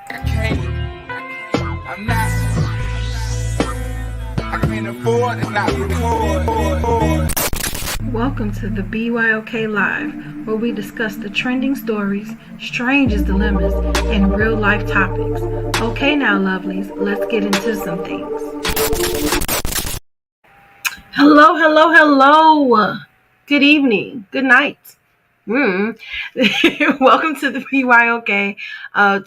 I can't afford to not record. Welcome to the BYOK Live, where we discuss the trending stories, strangest dilemmas, and real life topics. Okay now, lovelies, let's get into some things. Hello. Good evening. Good night. Welcome to the BYOK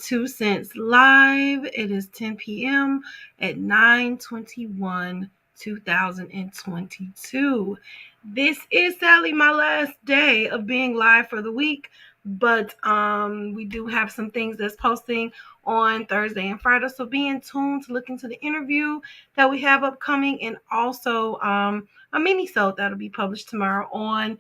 2 Cents Live. It is 10 p.m. at 9/21/2022. This is sadly my last day of being live for the week, but we do have some things that's posting on Thursday and Friday, so be in tune to look into the interview that we have upcoming, and also a mini-sode that'll be published tomorrow on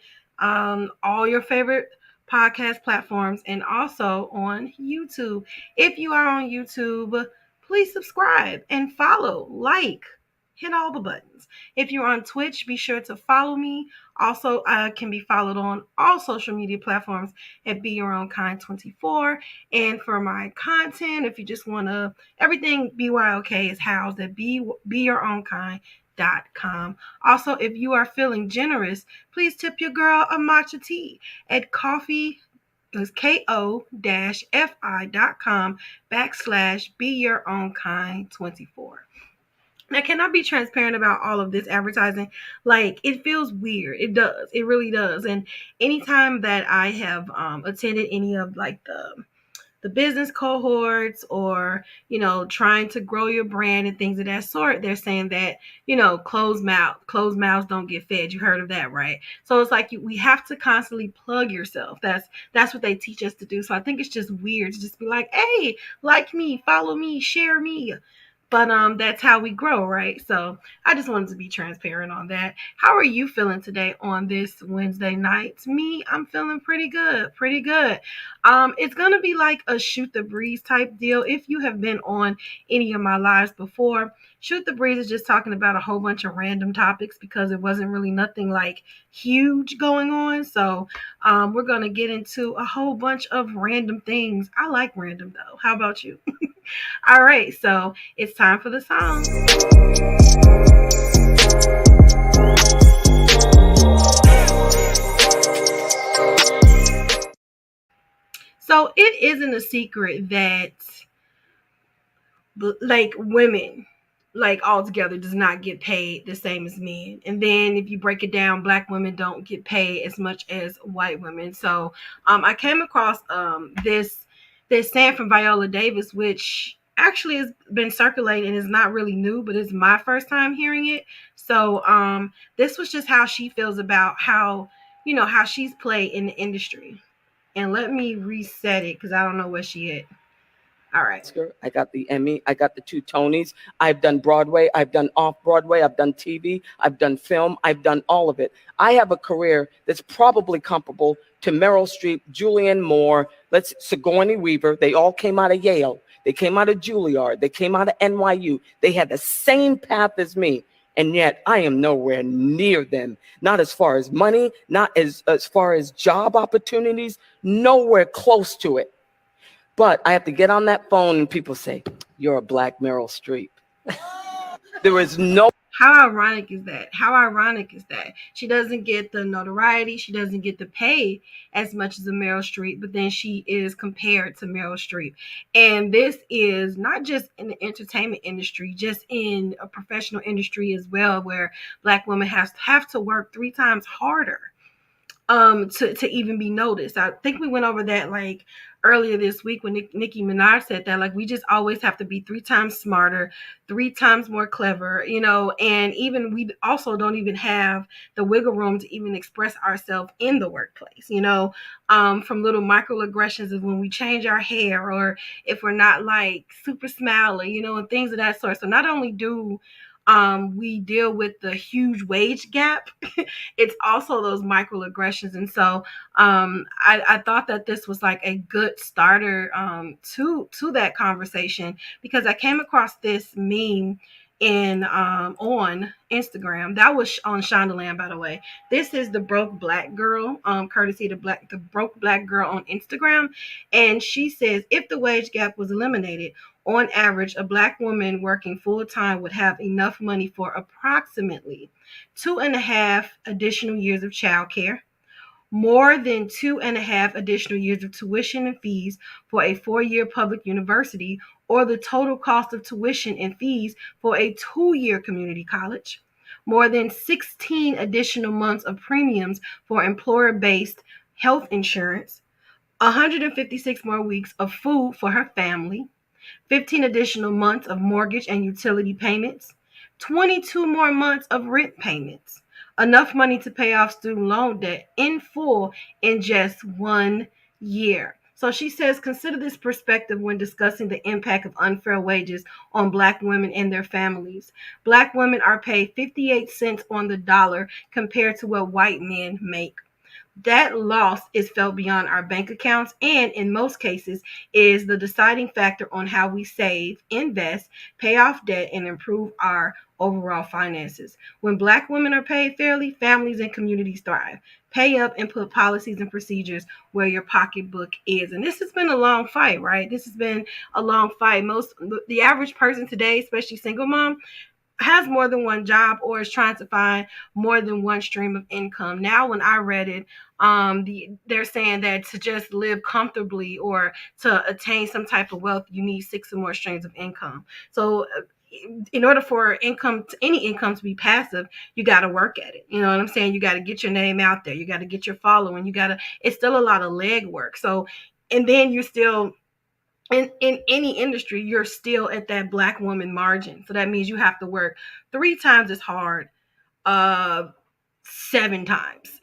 all your favorite podcast platforms and also on YouTube. If you are on YouTube, please subscribe and follow, hit all the buttons. If you're on Twitch, be sure to follow me. Also, I can be followed on all social media platforms at Be Your Own Kind 24. And for my content, if you just want to, everything BYOK is housed at BeYourOwnKind.com. Also, if you are feeling generous, please tip your girl a matcha tea at coffee. It's ko-fi.com/BeYourOwnKind24. Now, can I be transparent about all of this advertising? Like, it feels weird. It does. It really does. And anytime that I have attended any of like the business cohorts or, trying to grow your brand and things of that sort, they're saying that, closed mouths don't get fed. You heard of that, right? So it's like we have to constantly plug yourself. That's what they teach us to do. So I think it's just weird to just be like, hey, like me, follow me, share me. But that's how we grow, right? So I just wanted to be transparent on that. How are you feeling today on this Wednesday night? Me, I'm feeling pretty good. It's gonna be like a shoot the breeze type deal. If you have been on any of my lives before, shoot the breeze is just talking about a whole bunch of random topics because it wasn't really nothing like huge going on. So we're gonna get into a whole bunch of random things. I like random though. How about you? All right, so it's time for the song. So it isn't a secret that like women like altogether does not get paid the same as men. And then if you break it down, black women don't get paid as much as white women. So I came across this saying from Viola Davis, which actually has been circulating and is not really new, but it's my first time hearing it. So this was just how she feels about how she's played in the industry. And let me reset it because I don't know where she is. All right. Oscar. I got the Emmy. I got the 2 Tonys. I've done Broadway. I've done off-Broadway. I've done TV. I've done film. I've done all of it. I have a career that's probably comparable to Meryl Streep, Julianne Moore, Sigourney Weaver. They all came out of Yale. They came out of Juilliard. They came out of NYU. They had the same path as me. And yet I am nowhere near them. Not as far as money, not as far as job opportunities, nowhere close to it. But I have to get on that phone and people say, you're a black Meryl Streep. There is no... How ironic is that? She doesn't get the notoriety. She doesn't get the pay as much as a Meryl Streep, but then she is compared to Meryl Streep. And this is not just in the entertainment industry, just in a professional industry as well, where black women have to work 3 times harder to even be noticed. I think we went over that like earlier this week when Nicki Minaj said that, like, we just always have to be 3 times smarter, 3 times more clever, and even we also don't even have the wiggle room to even express ourselves in the workplace, from little microaggressions of when we change our hair or if we're not like super smiley, and things of that sort. So not only do we deal with the huge wage gap, it's also those microaggressions. And so I thought that this was like a good starter to that conversation, because I came across this meme in on Instagram. That was on Shondaland, by the way. This is the broke black girl, courtesy of the broke black girl on Instagram, and she says if the wage gap was eliminated, on average, a black woman working full time would have enough money for approximately 2.5 additional years of childcare, more than 2.5 additional years of tuition and fees for a 4-year public university, or the total cost of tuition and fees for a 2-year community college, more than 16 additional months of premiums for employer based health insurance, 156 more weeks of food for her family, 15 additional months of mortgage and utility payments, 22 more months of rent payments, enough money to pay off student loan debt in full in just 1 year. So she says, consider this perspective when discussing the impact of unfair wages on Black women and their families. Black women are paid 58 cents on the dollar compared to what white men make. That loss is felt beyond our bank accounts and, in most cases, is the deciding factor on how we save, invest, pay off debt, and improve our overall finances. When Black women are paid fairly, families and communities thrive. Pay up and put policies and procedures where your pocketbook is. And this has been a long fight, right? This has been a long fight. The average person today, especially single mom, has more than one job or is trying to find more than one stream of income. Now, when I read it, they're saying that to just live comfortably or to attain some type of wealth, you need 6 or more streams of income. So, in order for any income to be passive, you got to work at it. You know what I'm saying? You got to get your name out there. You got to get your following. It's still a lot of leg work. So, and then you're still in any industry, you're still at that Black woman margin. So that means you have to work 3 times as hard, uh, 7 times,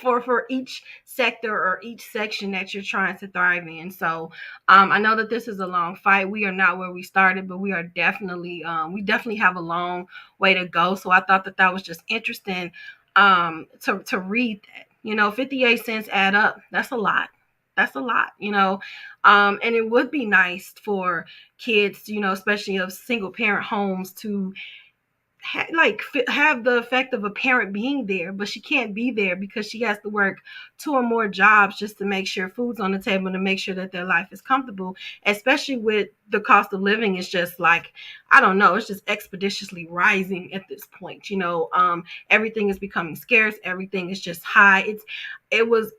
for each sector or each section that you're trying to thrive in. So I know that this is a long fight. We are not where we started, but we definitely have a long way to go. So I thought that was just interesting to read that. 58 cents add up. That's a lot. That's a lot. And it would be nice for kids, especially of single parent homes, to have the effect of a parent being there, but she can't be there because she has to work 2 or more jobs just to make sure food's on the table, to make sure that their life is comfortable, especially with the cost of living is just like, I don't know, it's just expeditiously rising at this point. Everything is becoming scarce, everything is just high. It was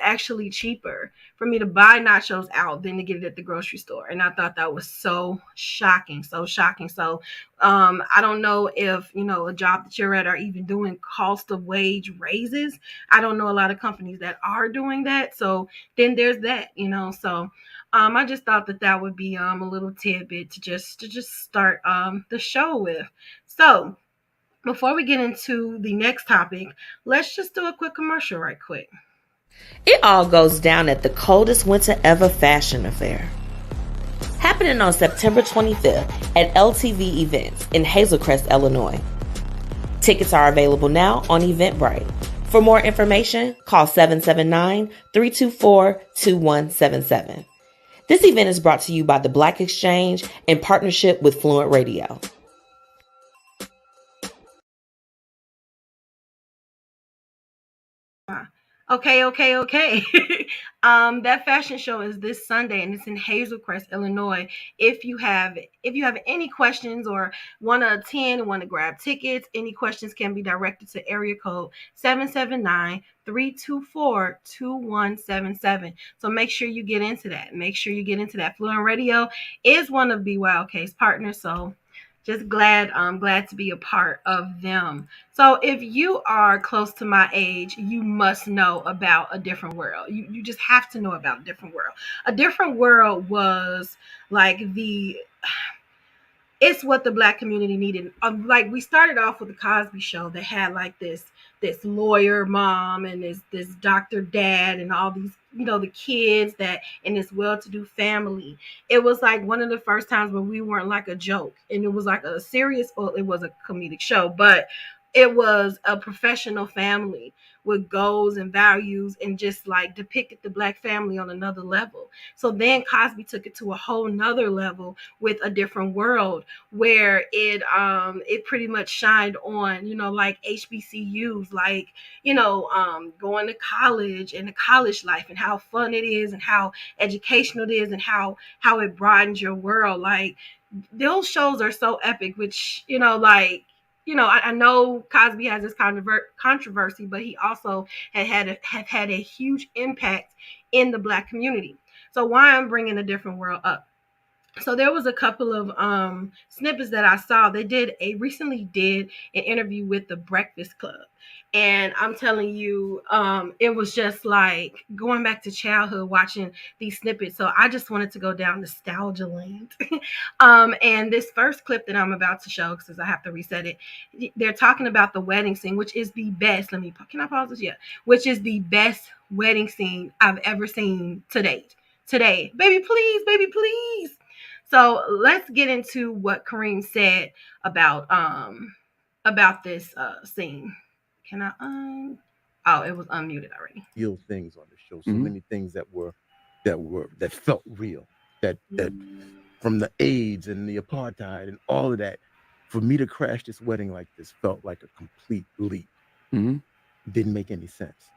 actually cheaper for me to buy nachos out than to get it at the grocery store. And I thought that was so shocking, so shocking. So I don't know if, a job that you're at are even doing cost of wage raises. I don't know a lot of companies that are doing that. So then there's that, so I just thought that would be a little tidbit to just start the show with. So before we get into the next topic, let's just do a quick commercial right quick. It all goes down at the coldest winter ever fashion affair, happening on September 25th at LTV Events in Hazel Crest, Illinois. Tickets are available now on Eventbrite. For more information, call 779-324-2177. This event is brought to you by the Black Exchange in partnership with Fluent Radio. Okay. That fashion show is this Sunday, and it's in Hazel Crest, Illinois. If you have any questions or want to attend, want to grab tickets, any questions can be directed to area code 779-324-2177. So make sure you get into that. Fluent Radio is one of BYOK's partners, so just glad to be a part of them. So if you are close to my age, you must know about A Different World. You just have to know about A Different World. A Different World was like it's what the Black community needed. Like, we started off with the Cosby Show that had like this lawyer mom and this doctor dad and all these, the kids that in this well-to-do family. It was like one of the first times when we weren't like a joke, and it was like a serious, well, it was a comedic show, but it was a professional family with goals and values, and just like depicted the Black family on another level. So then Cosby took it to a whole nother level with A Different World, where it pretty much shined on, like HBCUs, like, going to college and the college life, and how fun it is, and how educational it is, and how it broadens your world. Like, those shows are so epic, which, I know Cosby has this controversy, but he also have had a huge impact in the Black community. So why I'm bringing A Different World up? So there was a couple of snippets that I saw. They recently did an interview with the Breakfast Club. And I'm telling you, it was just like going back to childhood watching these snippets. So I just wanted to go down nostalgia land. And this first clip that I'm about to show, because I have to reset it, they're talking about the wedding scene, which is the best. Can I pause this? Yeah. Which is the best wedding scene I've ever seen to date. Today. Baby, please, baby, please. So let's get into what Kareem said about this scene. Can I Oh, it was unmuted already. Real things on the show. So many things that felt real. That from the AIDS and the apartheid and all of that, for me to crash this wedding like this felt like a complete leap. Didn't make any sense.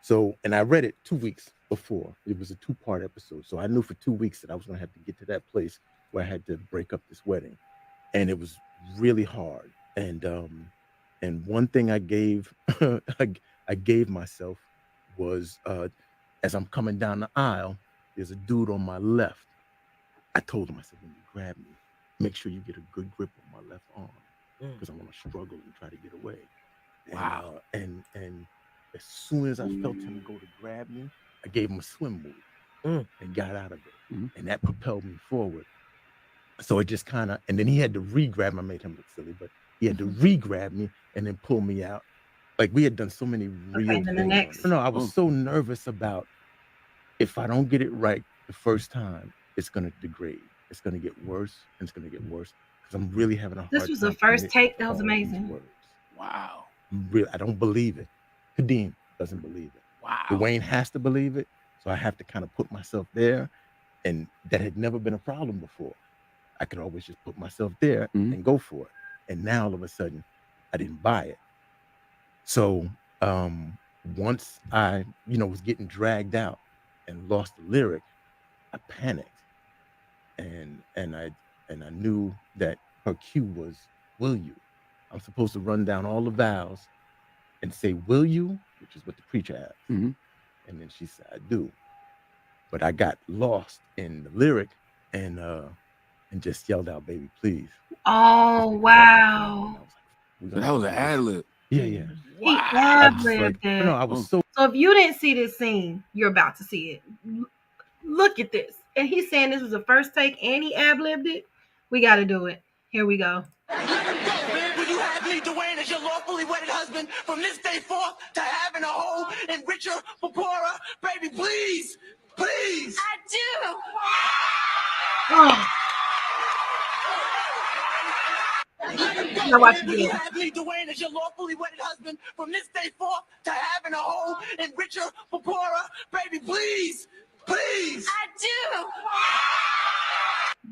So, and I read it 2 weeks before. It was a 2-part episode. So I knew for 2 weeks that I was going to have to get to that place where I had to break up this wedding. And it was really hard. And one thing I gave I gave myself was, as I'm coming down the aisle, there's a dude on my left. I told him, I said, when you grab me, make sure you get a good grip on my left arm, because I'm going to struggle and try to get away. Wow. And as soon as I felt him go to grab me, I gave him a swim move and got out of it. And that propelled me forward. So it just kind of, and then he had to re-grab me. I made him look silly, but he had to re-grab me and then pull me out. Like, we had done so many real things. No, I was so nervous about, if I don't get it right the first time, it's going to degrade. It's going to get worse, and it's going to get worse, because I'm really having a hard time. This was the first take. That was amazing. Wow. Really, I don't believe it. Kadeem doesn't believe it. Wow. Dwayne has to believe it. So I have to kind of put myself there. And that had never been a problem before. I could always just put myself there and go for it. And now all of a sudden, I didn't buy it. So once I, was getting dragged out and lost the lyric, I panicked. And I knew that her cue was, will you? I'm supposed to run down all the vowels and say, will you? Which is what the preacher asked. And then she said, I do. But I got lost in the lyric and just yelled out, baby, please. Oh, wow. That was an ad-lib. Yeah. He ad-libbed it. No, I was so if you didn't see this scene, you're about to see it. Look at this. And he's saying this was the first take and he ad-libbed it. We got to do it. Here we go. Will you have me, Dwayne, as your lawfully wedded husband from this day forth to having a whole and richer, poorer, baby, please, please. I do. Oh. Now watch it Will you again. have me, Dwayne, as your lawfully wedded husband from this day forth to having a whole and richer, poorer, baby, please, please. I do.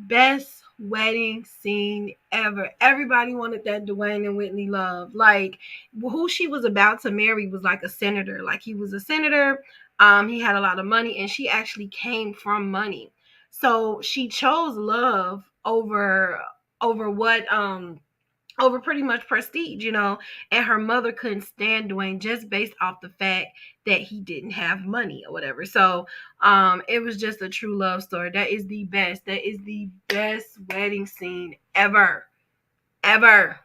Best wedding scene ever. Everybody wanted that Dwayne and Whitney love. Like, who she was about to marry was like a senator. Like, he was a senator. He had a lot of money, and she actually came from money. So she chose love over what over pretty much prestige, and her mother couldn't stand Dwayne just based off the fact that he didn't have money or whatever. So it was just a true love story. That is the best wedding scene ever. I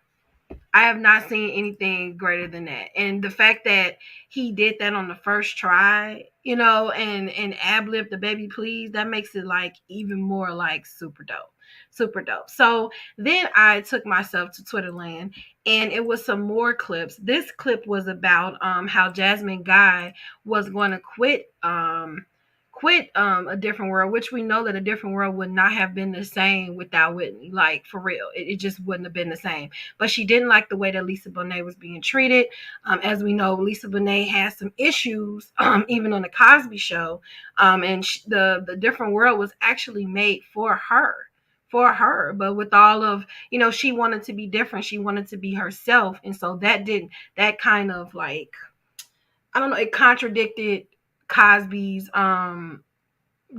have not seen anything greater than that. And the fact that he did that on the first try, and ad-lib the baby please, that makes it like even more like super dope. So then I took myself to Twitterland, and it was some more clips. This clip was about how Jasmine Guy was going to quit quit A Different World, which we know that A Different World would not have been the same without Whitney. Like, for real, it just wouldn't have been the same. But she didn't like the way that Lisa Bonet was being treated. As we know, Lisa Bonet has some issues, even on the Cosby Show. And the Different World was actually made for her. But with all of, she wanted to be different. She wanted to be herself. And so that kind of like, I don't know, it contradicted Cosby's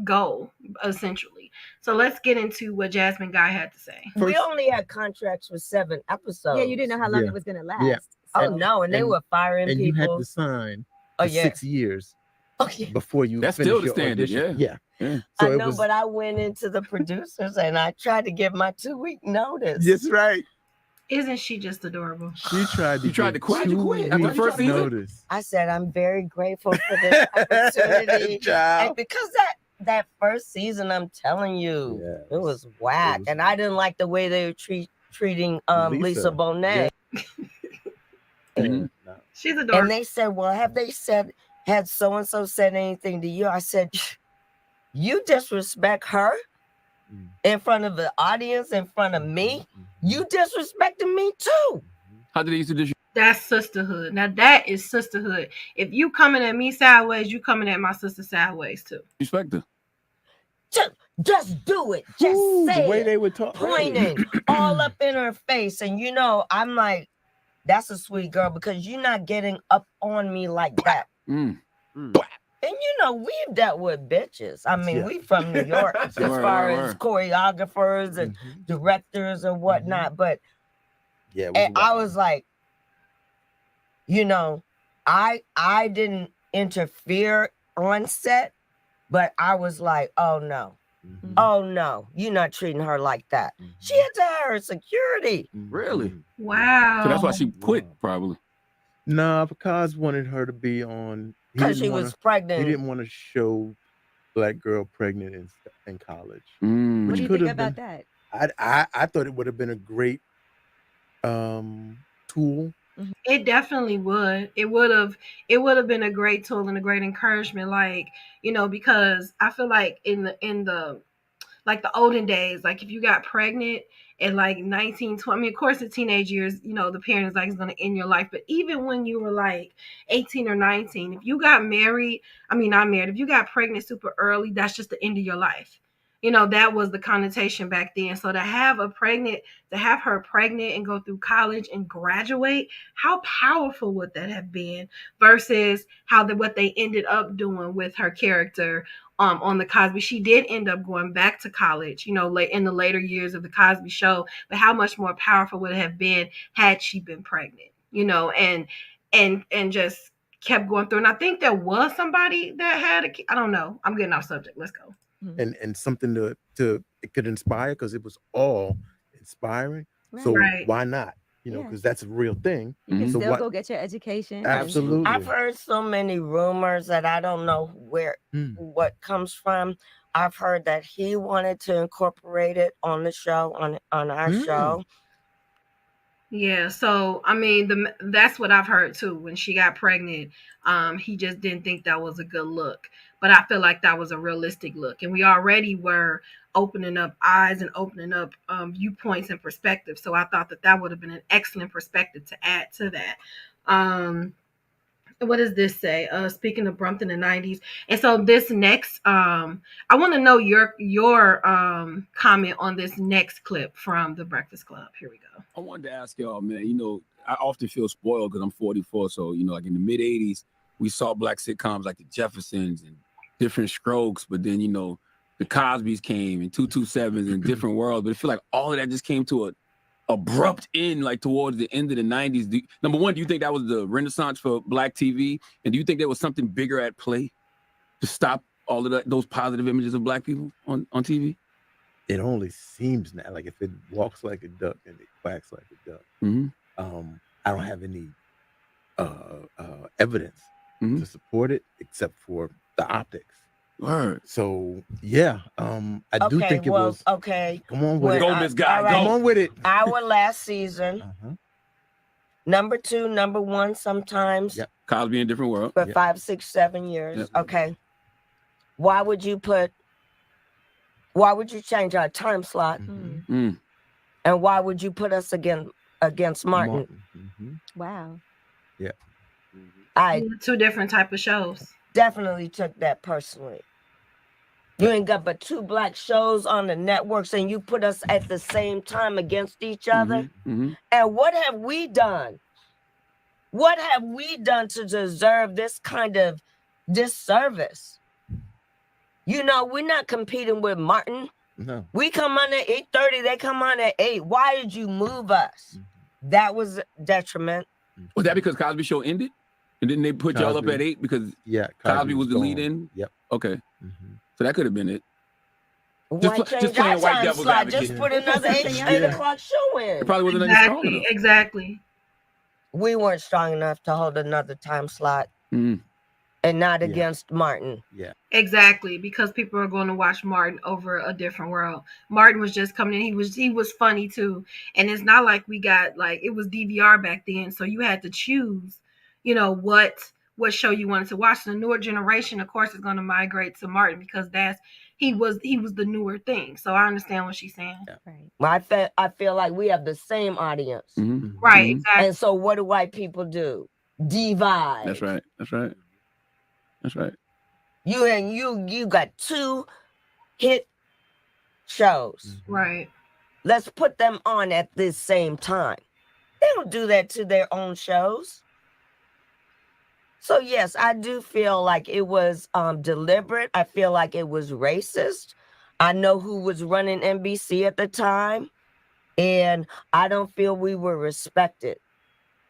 goal, essentially. So let's get into what Jasmine Guy had to say. We only had contracts for 7 episodes. Yeah, you didn't know how long it was gonna last. Yeah. Oh no, and they were firing and people. you had to sign Oh, for yeah. 6 years Okay. before you That's finish still the your standard, audition. yeah. Yeah. I So it know, was, but I went into the producers and I tried to give my 2-week notice. that's right. Isn't she just adorable? She tried to You tried give to quit? 2 You quit after the weeks first season? notice. I said I'm very grateful for this opportunity. Child. And because that first season, I'm telling you, Yes. it was whack. was And I didn't like the way they were treating Lisa Bonet. Yeah, Mhm. no. She's adorable. And they said, well, had so-and-so said anything to you? I said, you disrespect her in front of the audience, in front of me. You disrespecting me too. How did they used to do? That's sisterhood. Now that is sisterhood. If you coming at me sideways, you coming at my sister sideways too. Respect her. Just do it. Just Ooh, say the way it. they would talk. Pointing all up in her face. And I'm like, that's a sweet girl because you're not getting up on me like that. Mm. And we've dealt with bitches. I mean, Yeah. we from New York as far as choreographers and directors and whatnot. But Yeah, it and I wild. was like, I didn't interfere on set, but I was like, oh no. Mhm. Oh no, you're not treating her like that. She had to hire security. Really? Wow. So that's why she quit, probably. Nah, because wanted her to be on. Because she was pregnant. He didn't want to show black girl pregnant in college. Mm. What do you could think have about been- that? I thought it would have been a great tool. It definitely would. It would have been a great tool and a great encouragement, because I feel like in the like the olden days, like if you got pregnant at like 19, 20, I mean, of course the teenage years, the parents like it's gonna end your life. But even when you were like 18 or 19, if you got married, not married, if you got pregnant super early, that's just the end of your life. That was the connotation back then. So to have her pregnant and go through college and graduate, how powerful would that have been versus what they ended up doing with her character on the Cosby. She did end up going back to college, late in the later years of the Cosby Show, but how much more powerful would it have been had she been pregnant, and just kept going through. And I think there was somebody that had I don't know. I'm getting off subject. Let's go. And something to it could inspire because it was all inspiring. So Right. why not? Yeah. Because that's a real thing. You can So still what- go get your education. Absolutely. I've heard so many rumors that I don't know what comes from. I've heard that he wanted to incorporate it on the show, on our show. Yeah, so that's what I've heard too. When she got pregnant, he just didn't think that was a good look. But I feel like that was a realistic look, and we already were opening up eyes and opening up viewpoints and perspectives. So I thought that would have been an excellent perspective to add to that. What does this say? Speaking of Brumpton in the 90s. And so this next, I want to know your comment on this next clip from The Breakfast Club. Here we go. I wanted to ask y'all, man, I often feel spoiled because I'm 44. So, like in the mid 80s, we saw black sitcoms like the Jeffersons and different strokes. But then, the Cosbys came and 227s and different worlds. But I feel like all of that just came to a abrupt end, like towards the end of the 90s. Number one, do you think that was the renaissance for black TV? And do you think there was something bigger at play to stop all of those positive images of black people on TV? It only seems now like if it walks like a duck and it quacks like a duck. Mm-hmm. I don't have any evidence to support it except for the optics. Word. So yeah, I do think it was. Okay. Come on with it. Go, Miss Guy. all right. Come on with it. Our last season, number 2, number 1 sometimes, Yep. Cosby in a different world. for 5, 6, 7 years. Yep. Okay. why would you change our time slot? Mm. And why would you put us against Martin? Wow. Yeah. I Two different type of shows. definitely took that personally. You ain't got but 2 black shows on the networks and you put us at the same time against each other. And what have we done? What have we done to deserve this kind of disservice? You know, we're not competing with Martin. No. We come on at 8:30, they come on at 8. Why did you move us? That was a detriment. Was that because Cosby Show ended? And then they put y'all up Cosby. at 8 because Cosby Cosby was the gone. lead in? Yep. Okay. So that could have been it. Why Just change playing our white time devil's slot? advocate. Just put another 8 Yeah. o'clock show in. It probably wasn't strong enough. Exactly. We weren't strong enough to hold another time slot and not against Martin. Yeah. Exactly, because people are going to watch Martin over A Different World. Martin was just coming in. He was funny too, and it's not like we got like it was DVR back then, so you had to choose, you know, what show you wanted to watch. The newer generation, of course, is going to migrate to Martin because he was the newer thing. So I understand what she's saying. Right. Well, I feel like we have the same audience, Right? Exactly. and so what do white people do? Divide. That's right. That's right. That's right. You got 2 hit shows. Right. Let's put them on at the same time. They don't do that to their own shows. So yes, I do feel like it was deliberate. I feel like it was racist. I know who was running NBC at the time, and I don't feel we were respected.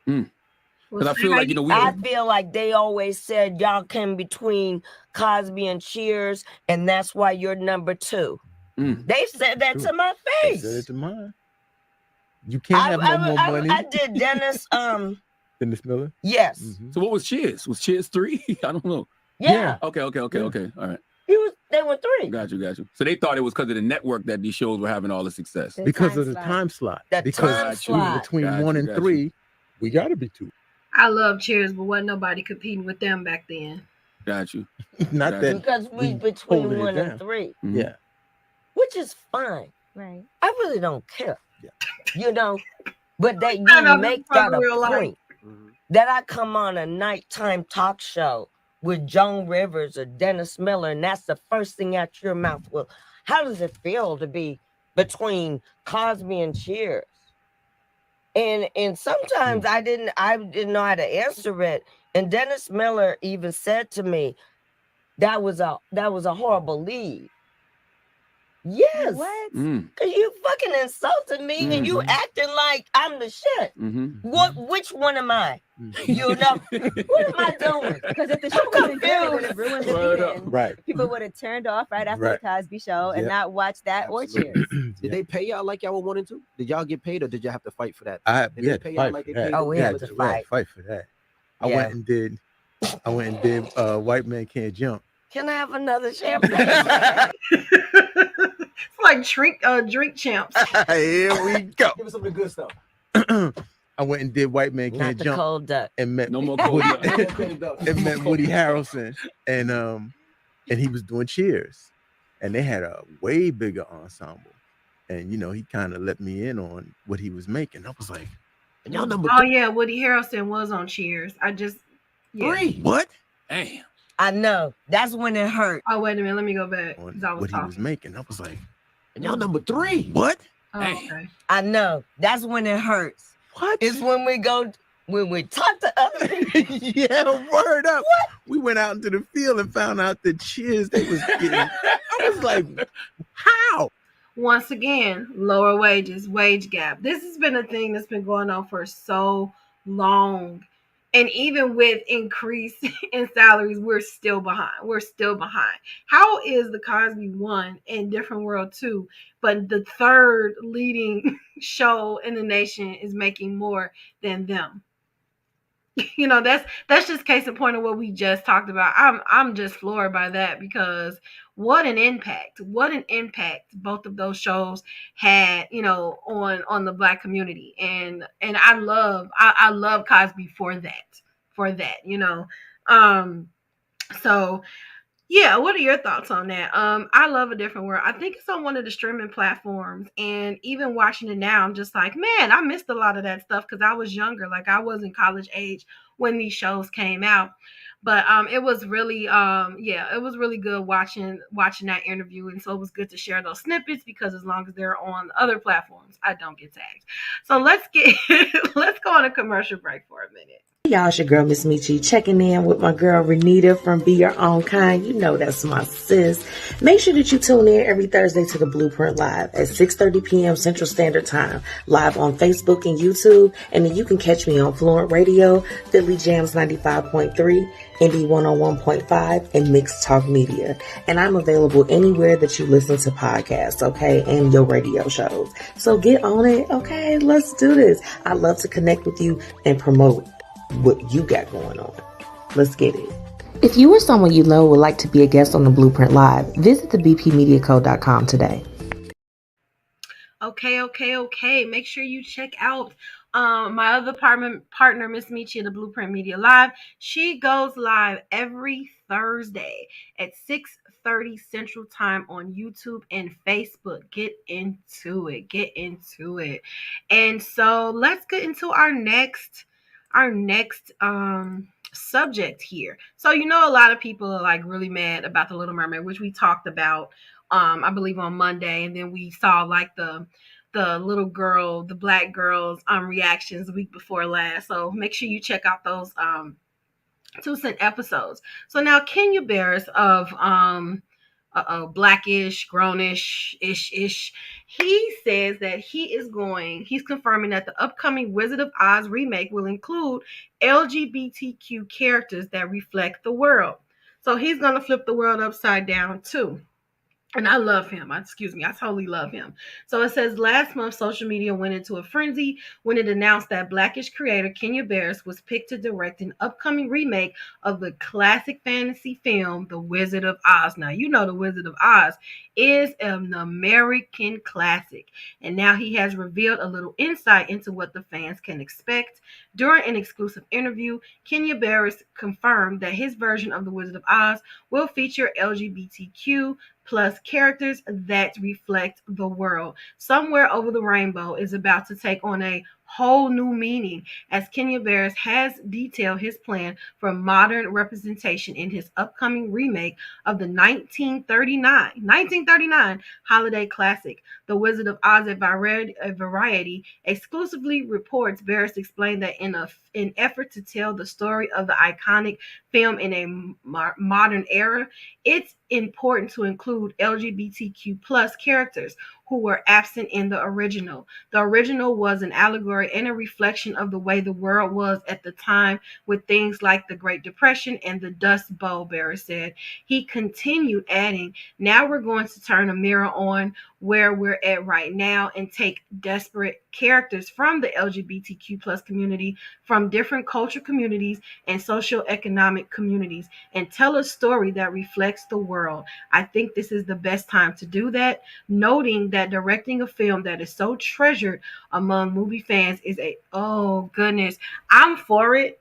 Because I feel like, you know, I feel like they always said y'all came between Cosby and Cheers, and that's why you're number 2. They said that to my They face. said it to mine. You can't have no more money. I did Dennis. Dennis Miller. Yes. So what was Cheers? Was Cheers 3? I don't know. Yeah. Okay. All right. They were 3. Got you. So they thought it was because of the network that these shows were having all the success. Because of the time slot. Because between 1 and 3, we got to be 2. I love Cheers, but wasn't nobody competing with them back then. Got you. Not that because we between 1 and 3. Yeah. Which is fine. Right. I really don't care. Yeah. You know, but that I know, you make that's that a real life. point that I come on a nighttime talk show with Joan Rivers or Dennis Miller, and that's the first thing out your mouth. Well, how does it feel to be between Cosby and Cheers? And sometimes I didn't know how to answer it. And Dennis Miller even said to me, that was a horrible lead. Yes. What? Cause you fucking insulted me and you acting like I'm the shit. Which one am I? You know, what am I doing? Because if the show wasn't good, it would have ruined the weekend. Right. People would have turned off right after the Cosby Show and not watched that or Cheers. Did they pay y'all like y'all were wanting to? Did y'all get paid or did y'all have to fight for that? Did they pay y'all like they paid? Oh, we had to fight. Fight for that. I went and did White Man Can't Jump. Can I have another champagne? It's like drink champs. Here we go. Give us some of the good stuff. I went and did White Man Not Can't the Jump cold duck. and met No more cold duck. and met Woody Harrelson and he was doing Cheers, and they had a way bigger ensemble, and you know he kind of let me in on what he was making. I was like, and y'all number Oh yeah, Woody Harrelson was on Cheers. I just 3. What? Damn. I know. That's when it hurt. Oh wait a minute, let me go back. On 'Cause I was what he was talking. making. I was like, And y'all number 3. what? Oh, okay. I know. That's when it hurts. What? It's when we talk to other people. Yeah, word up. What? We went out into the field and found out the Cheers they was getting. I was like, how? Once again, lower wages, wage gap. This has been a thing that's been going on for so long. And even with increase in salaries, we're still behind. How is the Cosby 1 and Different World 2, but the third leading show in the nation is making more than them? You know, that's just case in point of what we just talked about. I'm just floored by that, because what an impact both of those shows had, you know, on the Black community. And I love Cosby for that, you know. So Yeah, what are your thoughts on that? I love A Different World. I think it's on one of the streaming platforms, and even watching it now, I'm just like, man, I missed a lot of that stuff because I was younger. Like I was in college age when these shows came out. But it was really yeah, it was really good watching that interview, and so it was good to share those snippets because as long as they're on other platforms, I don't get tagged. So let's get let's go on a commercial break for a minute. Hey y'all, it's your girl Miss Michi checking in with my girl Renita from Be Your Own Kind. You know that's my sis. Make sure that you tune in every Thursday to the Blueprint Live at 6:30 p.m. Central Standard Time, live on Facebook and YouTube, and then you can catch me on Fluent Radio, Philly Jams 95.3, Indie 101.5, and Mixed Talk Media. And I'm available anywhere that you listen to podcasts, okay, and your radio shows. So get on it, okay? Let's do this. I love to connect with you and promote what you got going on. Let's get it. If you or someone you know would like to be a guest on the Blueprint Live, visit thebpmediaco.com today. Okay. Make sure you check out my other partner, Miss Michi, the Blueprint Media Live. She goes live every Thursday at 6:30 Central Time on YouTube and Facebook. Get into it. And so let's get into our next subject here. So a lot of people are like really mad about the Little Mermaid, which we talked about I believe on Monday, and then we saw like the little girl, the black girl's reactions the week before last. So make sure you check out those 2 cent episodes. So now Kenya Barris of Blackish, Grownish, ish. He says that he's confirming that the upcoming Wizard of Oz remake will include LGBTQ characters that reflect the world. So he's going to flip the world upside down too. And I love him. I totally love him. So it says last month, social media went into a frenzy when it announced that Blackish creator Kenya Barris was picked to direct an upcoming remake of the classic fantasy film, The Wizard of Oz. Now, The Wizard of Oz is an American classic. And now he has revealed a little insight into what the fans can expect. During an exclusive interview, Kenya Barris confirmed that his version of The Wizard of Oz will feature LGBTQ plus characters that reflect the world. Somewhere Over the Rainbow is about to take on a whole new meaning as Kenya Barris has detailed his plan for modern representation in his upcoming remake of the 1939 holiday classic, The Wizard of Oz. A Variety exclusively reports Barris explained that in an effort to tell the story of the iconic film in a modern era, it's important to include LGBTQ plus characters who were absent in the original. The original was an allegory and a reflection of the way the world was at the time with things like the Great Depression and the Dust Bowl, Barris said. He continued adding, now we're going to turn a mirror on where we're at right now and take desperate characters from the LGBTQ plus community, from different cultural communities and socioeconomic communities, and tell a story that reflects the world. I think this is the best time to do that, noting that directing a film that is so treasured among movie fans is oh goodness. I'm for it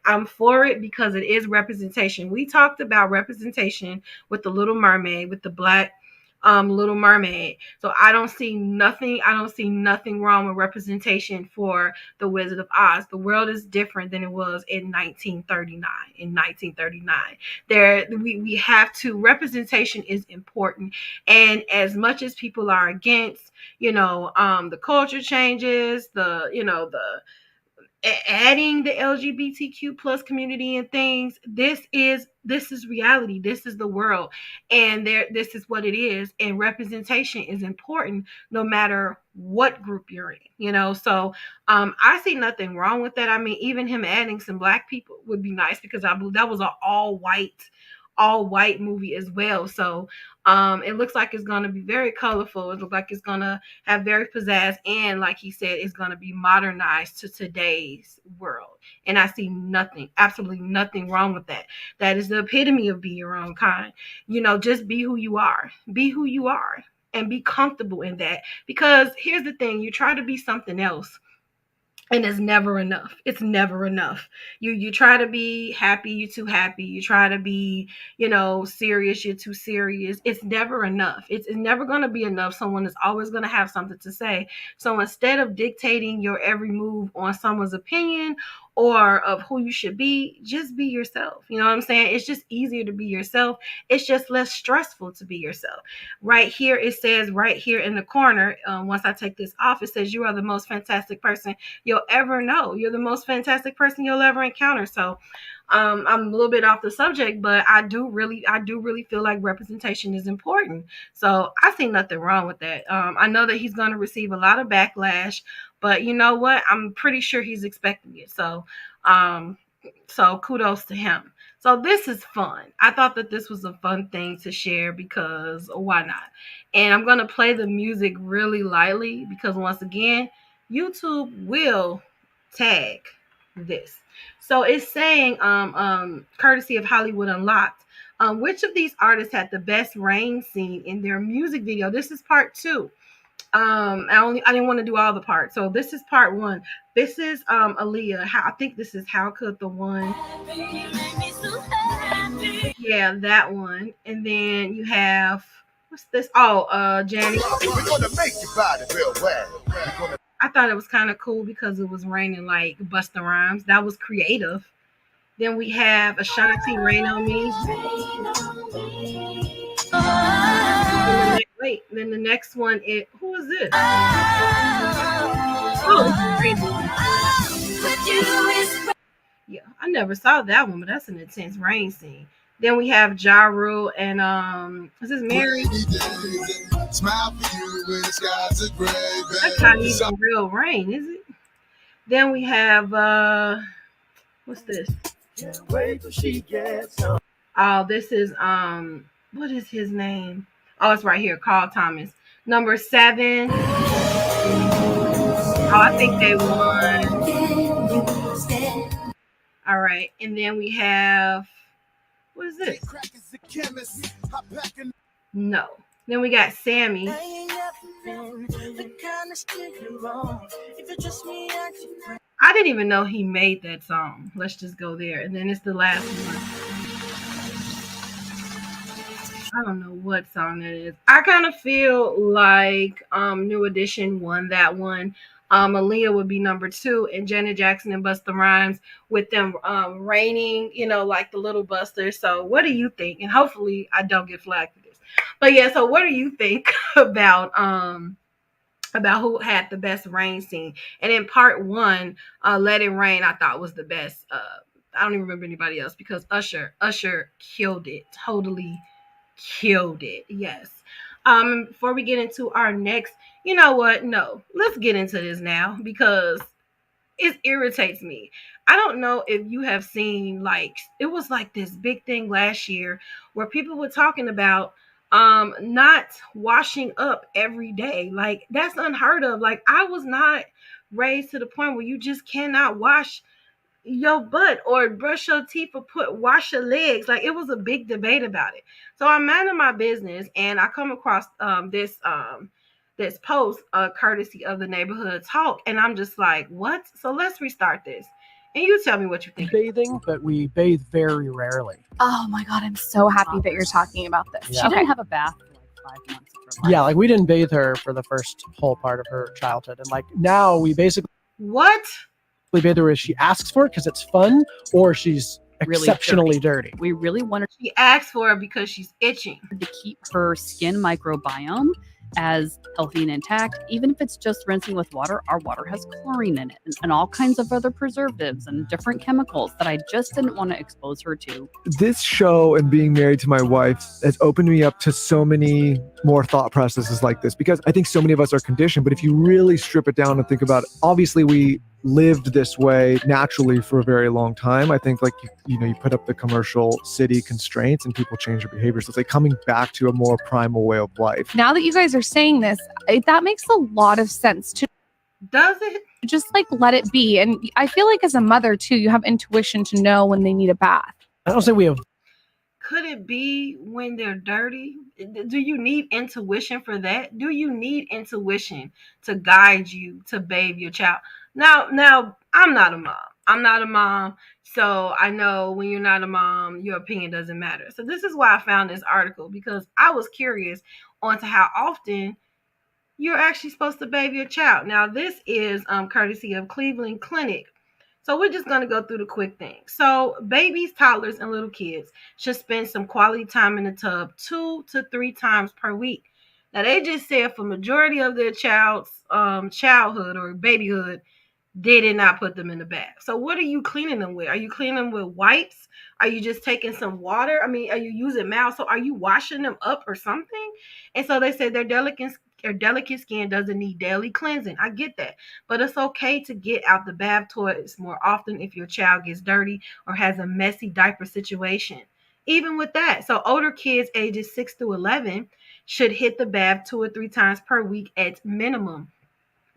because it is representation. We talked about representation with the Little Mermaid, with the black Little Mermaid. So I don't see nothing wrong with representation for the Wizard of Oz. The world is different than it was in 1939. We have to, representation is important. And as much as people are against, the culture changes, the adding the LGBTQ plus community and things, this is reality. This is the world, and this is what it is. And representation is important no matter what group you're in. So I see nothing wrong with that. I mean, even him adding some black people would be nice, because I believe that was an all white movie as well. So it looks like it's going to be very colorful. It looks like it's going to have very pizzazz, and like he said, it's going to be modernized to today's world. And I see absolutely nothing wrong with that. That is the epitome of be your own kind. Just be who you are. Be who you are and be comfortable in that. Because here's the thing, you try to be something else, And it's never enough. It's never enough. You try to be happy, you're too happy. You try to be, serious, you're too serious. It's never enough. It's never going to be enough. Someone is always going to have something to say. So instead of dictating your every move on someone's opinion or of who you should be, just be yourself. You know what I'm saying? It's just easier to be yourself. It's just less stressful to be yourself. Right here, it says right here in the corner, once I take this off, it says you are the most fantastic person you'll ever know. You're the most fantastic person you'll ever encounter. So I'm a little bit off the subject, but I do really feel like representation is important. So I see nothing wrong with that. I know that he's going to receive a lot of backlash, but you know what? I'm pretty sure he's expecting it. So kudos to him. So this is fun. I thought that this was a fun thing to share because why not? And I'm going to play the music really lightly because once again, YouTube will tag this. So it's saying, courtesy of Hollywood Unlocked, which of these artists had the best rain scene in their music video? This is part 2. I didn't want to do all the parts, so this is part 1. This is Aaliyah. I think this is How Could the One. Yeah, that one. And then you have what's this? Oh, Janet. We're gonna make your body feel well. I thought it was kind of cool because it was raining like Busta Rhymes. That was creative. Then we have Ashanti, Rain on Me. Wait, then the next one is, who is this? Oh, yeah, I never saw that one, but that's an intense rain scene. Then we have Ja Rule and is this Mary? That's not even real rain, is it? Then we have what's this? Oh, this is what is his name? Oh, it's right here, Carl Thomas. Number 7. Oh, I think they won. All right, and then we have, what is this? No. Then we got Sammy. I didn't even know he made that song. Let's just go there. And then it's the last one. I don't know what song that is. I kind of feel like New Edition won that one. Aaliyah would be number 2, and Janet Jackson and Busta Rhymes with them raining, like the little Buster. So what do you think? And hopefully I don't get flagged for this. But yeah, so what do you think about who had the best rain scene? And in part 1, Let It Rain, I thought was the best. I don't even remember anybody else because Usher killed it. Totally killed it. Yes. Before we get into our next, you know what? No, let's get into this now because it irritates me. I don't know if you have seen, like, it was like this big thing last year where people were talking about not washing up every day. Like, that's unheard of. Like, I was not raised to the point where you just cannot wash your butt or brush your teeth or wash your legs. Like, it was a big debate about it. So I'm minding my business and I come across this post courtesy of the Neighborhood Talk, and I'm just like, what? So let's restart this and you tell me what you think. Bathing, but we bathe very rarely. Oh my god, I'm so happy that you're talking about this. Yeah. She didn't have a bath for like 5 months of her life. Yeah, like we didn't bathe her for the first whole part of her childhood, and like now we basically bathe her as she asks for it because it's fun, or she's exceptionally dirty. We really wanted She asks for it because she's itching to keep her skin microbiome as healthy and intact. Even if it's just rinsing with water, our water has chlorine in it and all kinds of other preservatives and different chemicals that I just didn't want to expose her to. This show and being married to my wife has opened me up to so many more thought processes like this, because I think so many of us are conditioned. But if you really strip it down and think about it, obviously we lived this way naturally for a very long time. I think, like, you put up the commercial city constraints and people change their behavior. So it's like coming back to a more primal way of life. Now that you guys are saying this, that makes a lot of sense. Does it? Just like let it be. And I feel like as a mother too, you have intuition to know when they need a bath. I don't say we have. could it be when they're dirty? Do you need intuition for that? Do you need intuition to guide you to bathe your child? Now, I'm not a mom. I'm not a mom. So I know when you're not a mom, your opinion doesn't matter. So this is why I found this article, because I was curious onto how often you're actually supposed to bathe your child. Now, this is courtesy of Cleveland Clinic. So we're just going to go through the quick things. So babies, toddlers, and little kids should spend some quality time in the tub 2 to 3 times per week. Now, they just said for majority of their child's childhood or babyhood, they did not put them in the bath. So what are you cleaning them with? Are you cleaning them with wipes? Are you just taking some water? I mean, are you using mouth? So are you washing them up or something? And so they said their delicate skin doesn't need daily cleansing. I get that. But it's okay to get out the bath toys more often if your child gets dirty or has a messy diaper situation. Even with that, so older kids ages 6 through 11 should hit the bath 2 or 3 times per week at minimum.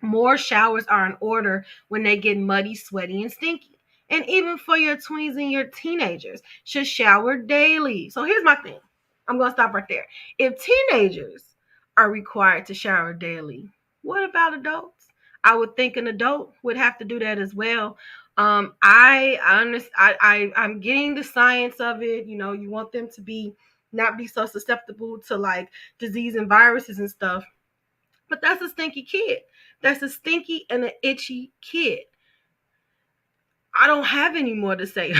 More showers are in order when they get muddy, sweaty, and stinky. And even for your tweens and your teenagers, should shower daily. So here's my thing. I'm going to stop right there. If teenagers are required to shower daily, what about adults? I would think an adult would have to do that as well. I'm getting the science of it. You know, you want them to not be so susceptible to like disease and viruses and stuff. But that's a stinky kid. That's a stinky and an itchy kid. I don't have any more to say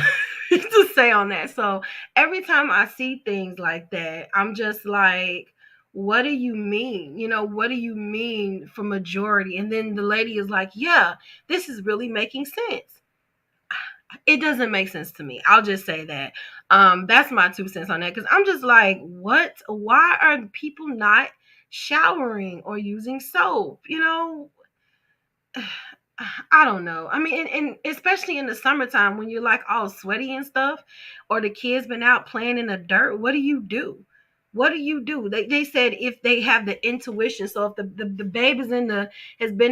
on that. So every time I see things like that, I'm just like, what do you mean? You know, what do you mean for majority? And then the lady is like, yeah, this is really making sense. It doesn't make sense to me. I'll just say that. That's my 2 cents on that, because I'm just like, what? Why are people not showering or using soap? You know, I don't know. I mean, and especially in the summertime when you're like all sweaty and stuff, or the kids been out playing in the dirt, what do you do? What do you do? They said if they have the intuition. So if the babe has been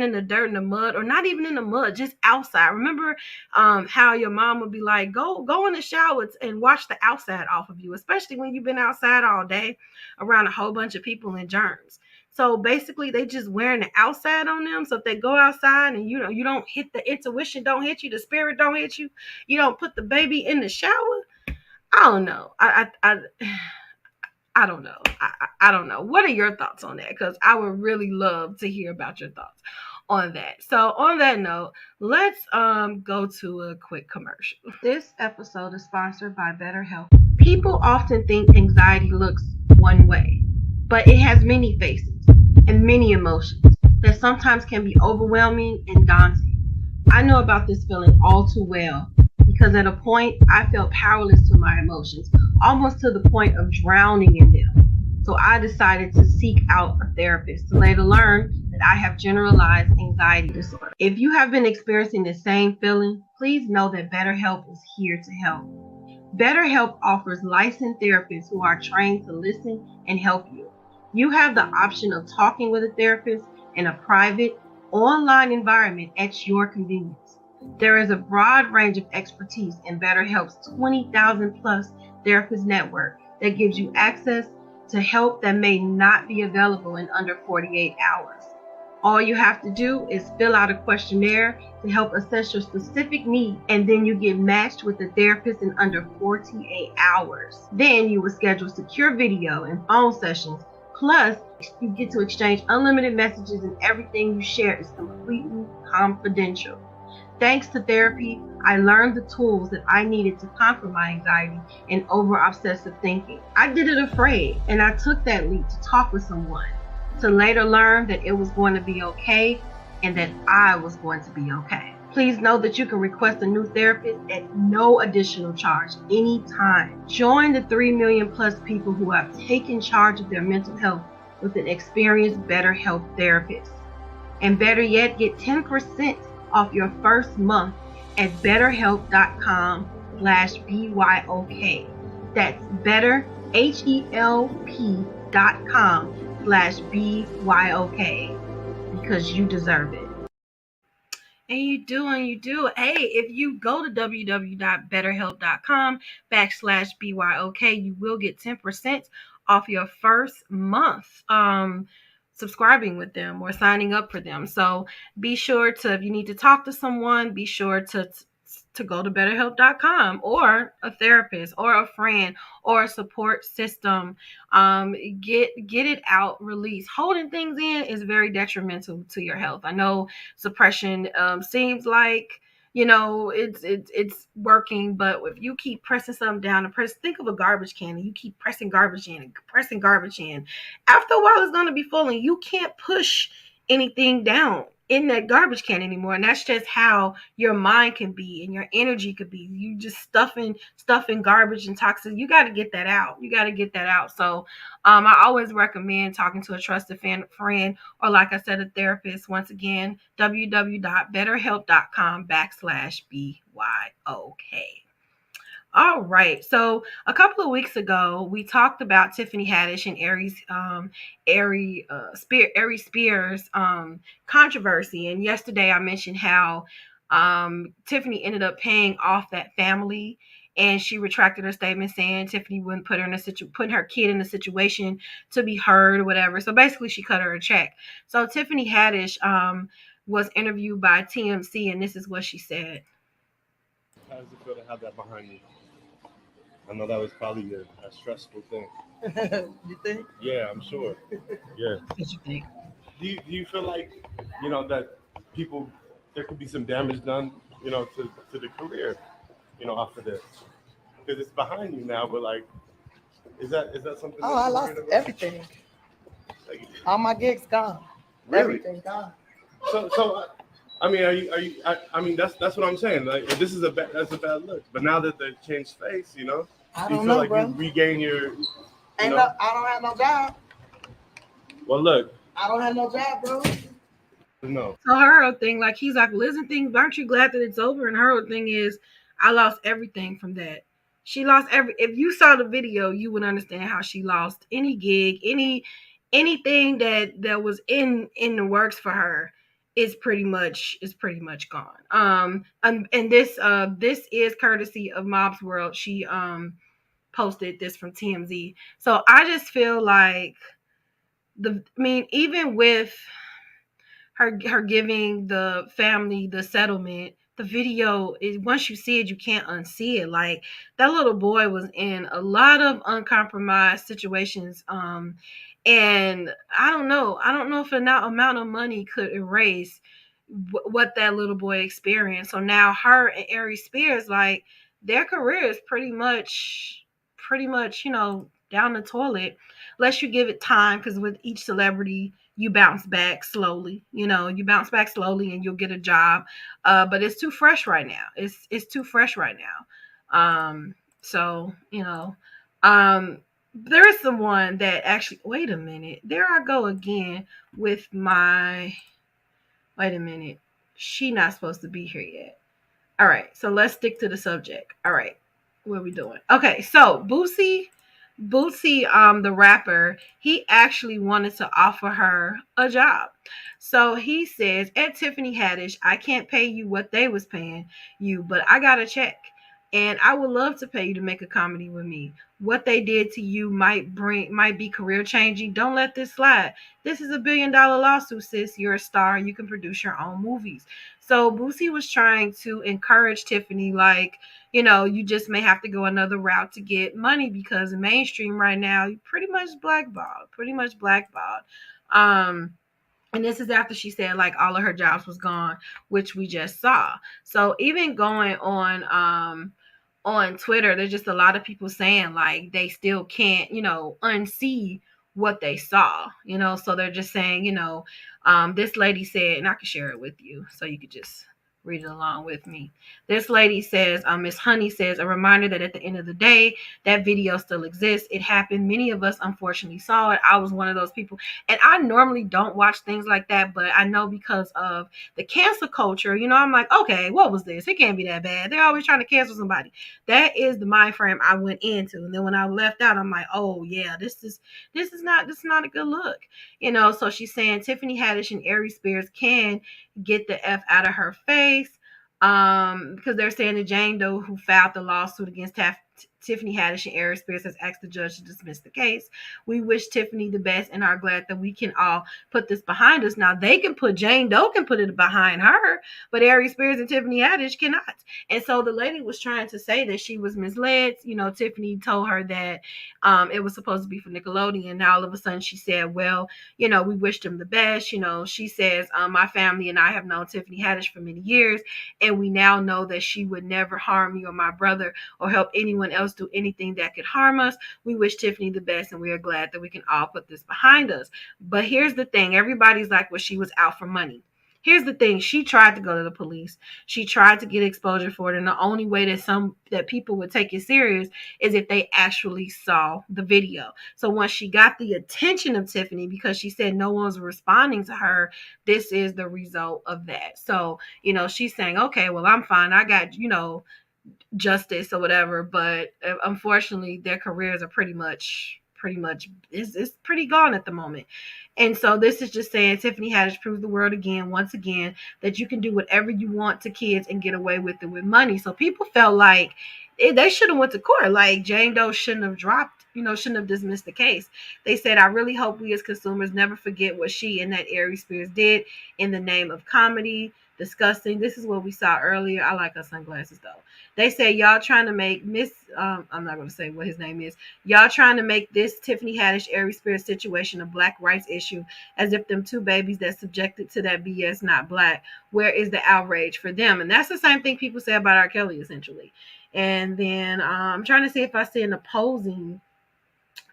in the dirt and the mud, or not even in the mud, just outside. Remember how your mom would be like, go in the shower and wash the outside off of you, especially when you've been outside all day around a whole bunch of people and germs. So basically they just wearing the outside on them. So if they go outside and you don't hit, the intuition don't hit you, the spirit don't hit you, you don't put the baby in the shower. I don't know. I don't know. I don't know. What are your thoughts on that? Because I would really love to hear about your thoughts on that. So on that note, let's go to a quick commercial. This episode is sponsored by BetterHelp. People often think anxiety looks one way, but it has many faces and many emotions that sometimes can be overwhelming and daunting. I know about this feeling all too well, because at a point I felt powerless to my emotions, almost to the point of drowning in them. So I decided to seek out a therapist to later learn that I have generalized anxiety disorder. If you have been experiencing the same feeling, please know that BetterHelp is here to help. BetterHelp offers licensed therapists who are trained to listen and help you. You have the option of talking with a therapist in a private, online environment at your convenience. There is a broad range of expertise in BetterHelp's 20,000 plus therapist network that gives you access to help that may not be available in under 48 hours. All you have to do is fill out a questionnaire to help assess your specific need, and then you get matched with a therapist in under 48 hours. Then you will schedule secure video and phone sessions. Plus, you get to exchange unlimited messages, and everything you share is completely confidential. Thanks to therapy, I learned the tools that I needed to conquer my anxiety and over-obsessive thinking. I did it afraid, and I took that leap to talk with someone, to later learn that it was going to be okay and that I was going to be okay. Please know that you can request a new therapist at no additional charge anytime. Join the 3 million plus people who have taken charge of their mental health with an experienced BetterHelp therapist. And better yet, get 10% off your first month at betterhelp.com/BYOK. That's betterhelp.com/BYOK, because you deserve it. And you do. Hey, if you go to www.betterhelp.com/BYOK, you will get 10% off your first month subscribing with them or signing up for them. So be sure to, if you need to talk to someone, be sure to go to betterhelp.com, or a therapist or a friend or a support system. Get it out, release. Holding things in is very detrimental to your health. I know suppression seems like, it's working, but if you keep pressing something down and think of a garbage can, and you keep pressing garbage in and pressing garbage in, after a while it's going to be full, and you can't push anything down in that garbage can anymore. And that's just how your mind can be and your energy could be. You just stuffing garbage and toxins. You got to get that out. So I always recommend talking to a trusted friend, or like I said, a therapist. Once again, www.betterhelp.com/BYOK. All right. So a couple of weeks ago, we talked about Tiffany Haddish and Aries Spears controversy. And yesterday I mentioned how Tiffany ended up paying off that family, and she retracted her statement saying Tiffany wouldn't put putting her kid in a situation to be heard or whatever. So basically she cut her a check. So Tiffany Haddish was interviewed by TMZ, and this is what she said. How does it feel to have that behind you? I know that was probably a stressful thing. You think? Yeah, I'm sure. Yeah. What you think? Do you feel like, that there could be some damage done, to the career, off of this? Because it's behind you now, but like, is that something? Oh, I lost everything. Like, all my gigs gone. Really? Everything gone. So I mean, are you? I mean, that's what I'm saying. Like, this is that's a bad look. But now that they changed face, I do don't you feel know, like bro. you regain your? I don't have no job. Well, look. I don't have no job, bro. No. So her whole thing, like, he's like, listen, things, aren't you glad that it's over? And her whole thing is, I lost everything from that. She lost if you saw the video, you would understand how she lost any gig, anything that was in the works for her is pretty much gone. And this is courtesy of Mob's World. She posted this from TMZ. So I just feel like even with her giving the family the settlement, the video is, once you see it, you can't unsee it. Like, that little boy was in a lot of uncompromised situations, and I don't know if an amount of money could erase what that little boy experienced. So now her and Aries Spears, like, their career is pretty much down the toilet, unless you give it time, because with each celebrity you bounce back slowly. You bounce back slowly and you'll get a job. But it's too fresh right now. It's too fresh right now. So, there is someone that actually, wait a minute. There I go again with my, wait a minute. She not supposed to be here yet. All right. So let's stick to the subject. All right. What are we doing? Okay. So Boosie, the rapper, he actually wanted to offer her a job. So he says, at Tiffany Haddish, I can't pay you what they was paying you, but I got a check, and I would love to pay you to make a comedy with me. What they did to you might be career changing. Don't let this slide. This is $1 billion lawsuit, sis. You're a star. You can produce your own movies. So Boosie was trying to encourage Tiffany, like, you just may have to go another route to get money, because mainstream right now, you pretty much blackballed. And this is after she said, like, all of her jobs was gone, which we just saw. So even going on Twitter, there's just a lot of people saying, like, they still can't, unsee what they saw, so they're just saying, this lady said, and I can share it with you so you could just read it along with me. This lady says, Miss Honey says, a reminder that at the end of the day, that video still exists. It happened. Many of us unfortunately saw it. I was one of those people. And I normally don't watch things like that, but I know because of the cancel culture, I'm like, okay, what was this? It can't be that bad. They're always trying to cancel somebody. That is the mind frame I went into. And then when I left out, I'm like, oh yeah, this is not a good look. So she's saying Tiffany Haddish and Aries Spears can get the F out of her face. Because they're saying that Jane Doe, who filed the lawsuit against Tiffany Haddish and Aries Spears, has asked the judge to dismiss the case. We wish Tiffany the best and are glad that we can all put this behind us. Now they can put Jane Doe can put it behind her, but Aries Spears and Tiffany Haddish cannot. And so the lady was trying to say that she was misled. You know, Tiffany told her that it was supposed to be for Nickelodeon. Now all of a sudden she said, well, you know, we wished them the best. You know, she says, my family and I have known Tiffany Haddish for many years, and we now know that she would never harm me or my brother or help anyone else do anything that could harm us. We wish Tiffany the best, and we are glad that we can all put this behind us. But here's the thing. Everybody's like, well, she was out for money. Here's the thing. She tried to go to the police. She tried to get exposure for it. And the only way that people would take it serious is if they actually saw the video. So once she got the attention of Tiffany, because she said no one's responding to her, this is the result of that. So, you know, she's saying, okay, well, I'm fine. I got, you know, justice or whatever. But unfortunately, their careers are pretty much it's pretty gone at the moment. And so this is just saying Tiffany Haddish proved the world once again, that you can do whatever you want to kids and get away with it with money. So people felt like they should have went to court. Like Jane Doe shouldn't have dismissed the case. They said, I really hope we as consumers never forget what she and that Aries Spears did in the name of comedy. Disgusting. This is what we saw earlier. I like her sunglasses though. They say y'all trying to make I'm not going to say what his name is. Y'all trying to make this Tiffany Haddish Aries Spears situation a black rights issue, as if them two babies that subjected to that BS not black. Where is the outrage for them? And that's the same thing people say about R. Kelly essentially. And then I'm trying to see if I see an opposing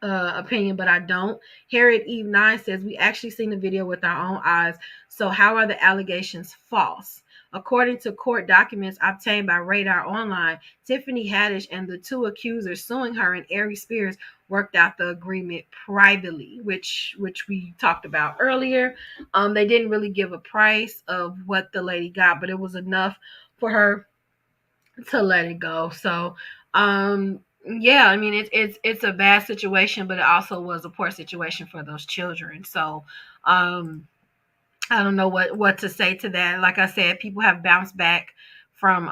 opinion, but I don't. Harriet Eve 9 says, we actually seen the video with our own eyes. So how are the allegations false? According to court documents obtained by Radar Online, Tiffany Haddish and the two accusers suing her and Aries Spears worked out the agreement privately, which we talked about earlier. They didn't really give a price of what the lady got, but it was enough for her to let it go. So yeah, I mean it's a bad situation, but it also was a poor situation for those children. So I don't know what to say to that. Like I said, people have bounced back from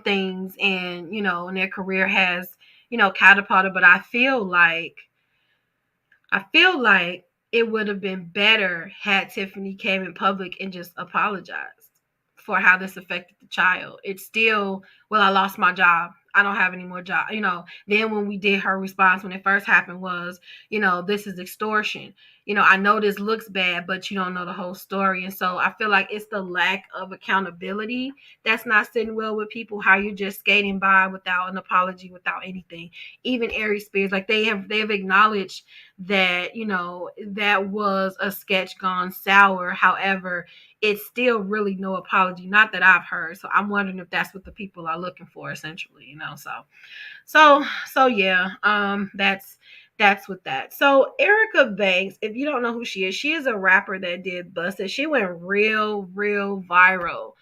things, and you know, and their career has, you know, catapulted. But I feel like it would have been better had Tiffany came in public and just apologized for how this affected the child. It's still, well, I lost my job. I don't have any more job. You know, then when we did her response when it first happened was, you know, this is extortion. You know, I know this looks bad, but you don't know the whole story. And so I feel like it's the lack of accountability that's not sitting well with people, how you're just skating by without an apology, without anything. Even Aries Spears, like they have acknowledged that, you know, that was a sketch gone sour. However, it's still really no apology, not that I've heard. So I'm wondering if that's what the people are looking for, essentially, you know. So yeah, that's with that. So Erica Banks, if you don't know who she is a rapper that did Busted. She went real viral,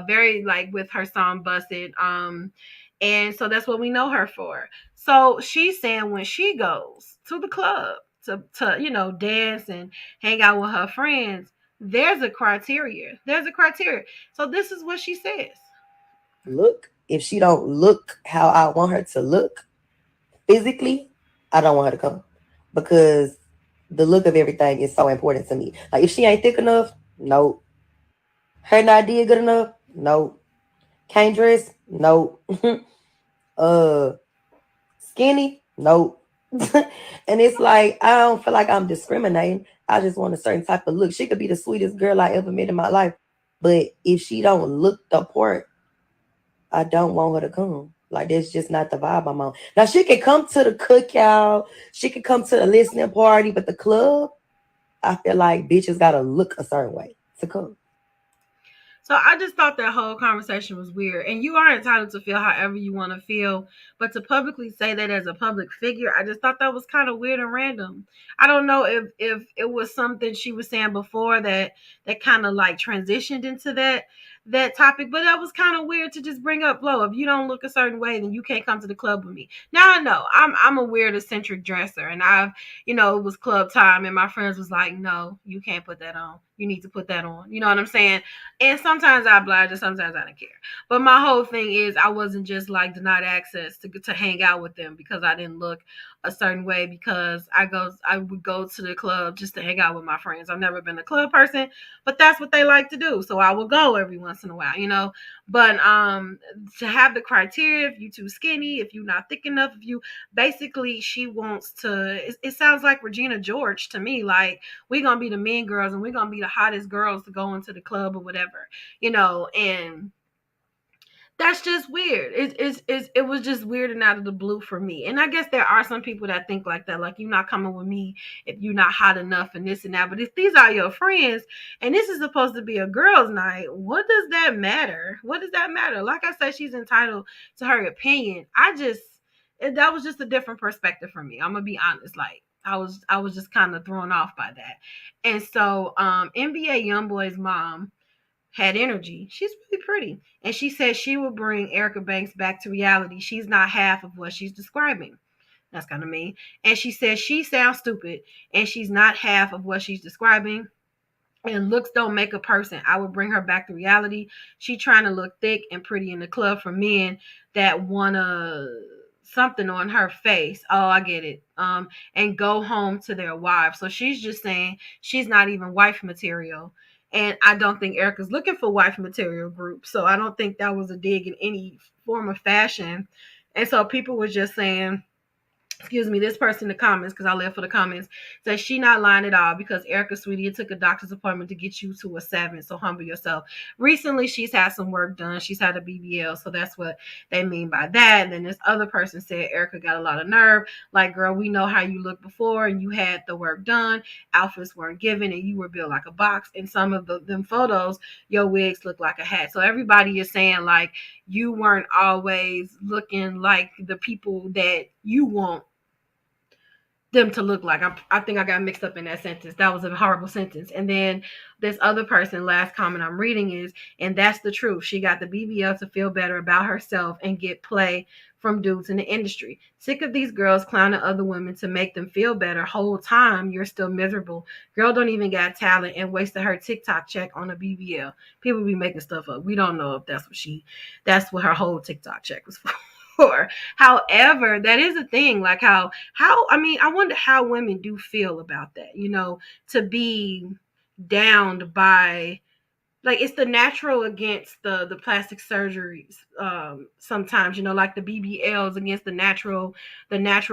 very like with her song Busted. And so that's what we know her for. So she's saying when she goes to the club to you know, dance and hang out with her friends, there's a criteria. So this is what she says. Look, if she don't look how I want her to look physically, I don't want her to come, because the look of everything is so important to me. Like if she ain't thick enough, no. Her not did good enough, no. Can't dress, no. Skinny, no. And it's like, I don't feel like I'm discriminating. I just want a certain type of look. She could be the sweetest girl I ever met in my life, but if she don't look the part, I don't want her to come. Like, that's just not the vibe I'm on. Now, she can come to the cookout. She can come to the listening party, but the club, I feel like bitches got to look a certain way to come. So I just thought that whole conversation was weird. And you are entitled to feel however you want to feel. But to publicly say that as a public figure, I just thought that was kind of weird and random. I don't know if it was something she was saying before that kind of like transitioned into that topic, but that was kind of weird to just bring up. Low, if you don't look a certain way, then you can't come to the club with me. Now I know I'm a weird eccentric dresser, and I've, you know, it was club time, and my friends was like, no, you can't put that on. You need to put that on. You know what I'm saying? And sometimes I oblige, and sometimes I don't care. But my whole thing is I wasn't just like denied access to hang out with them because I didn't look a certain way, because I would go to the club just to hang out with my friends. I've never been a club person, but that's what they like to do. So I will go every once in a while, you know. But to have the criteria, if you too skinny, if you're not thick enough, if you basically, she wants to, it sounds like Regina George to me, like we're gonna be the mean girls and we're gonna be the hottest girls to go into the club or whatever, you know. And that's just weird. It was just weird and out of the blue for me. And I guess there are some people that think like that, like, you're not coming with me if you're not hot enough and this and that. But if these are your friends and this is supposed to be a girls' night, what does that matter? What does that matter? Like I said, she's entitled to her opinion. That was just a different perspective for me. I'm gonna be honest. Like I was just kind of thrown off by that. And so NBA Youngboy's mom had energy. She's really pretty. And she said she would bring Erica Banks back to reality. She's not half of what she's describing. That's kind of mean. And she says she sounds stupid and she's not half of what she's describing. And looks don't make a person. I would bring her back to reality. She trying to look thick and pretty in the club for men that want something on her face. Oh, I get it. And go home to their wives. So she's just saying she's not even wife material. And I don't think Erica's looking for wife material group. So I don't think that was a dig in any form of fashion. And so people were just saying, excuse me, this person in the comments, because I live for the comments, says she not lying at all because Erica, sweetie, it took a doctor's appointment to get you to a 7, so humble yourself. Recently, she's had some work done. She's had a BBL, so that's what they mean by that. And then this other person said Erica got a lot of nerve. Like, girl, we know how you looked before, and you had the work done. Outfits weren't given, and you were built like a box. In some of them photos, your wigs look like a hat. So everybody is saying, like, you weren't always looking like the people that you want them to look like. I think I got mixed up in that sentence. That was a horrible sentence. And then this other person, last comment I'm reading is, and that's the truth. She got the BBL to feel better about herself and get play from dudes in the industry. Sick of these girls clowning other women to make them feel better. Whole time you're still miserable. Girl don't even got talent and wasted her TikTok check on a BBL. People be making stuff up. We don't know if that's what her whole TikTok check was for. However, that is a thing. Like how I mean, I wonder how women do feel about that, you know, to be downed by, like, it's the natural against the plastic surgeries. Sometimes, you know, like the BBLs against the natural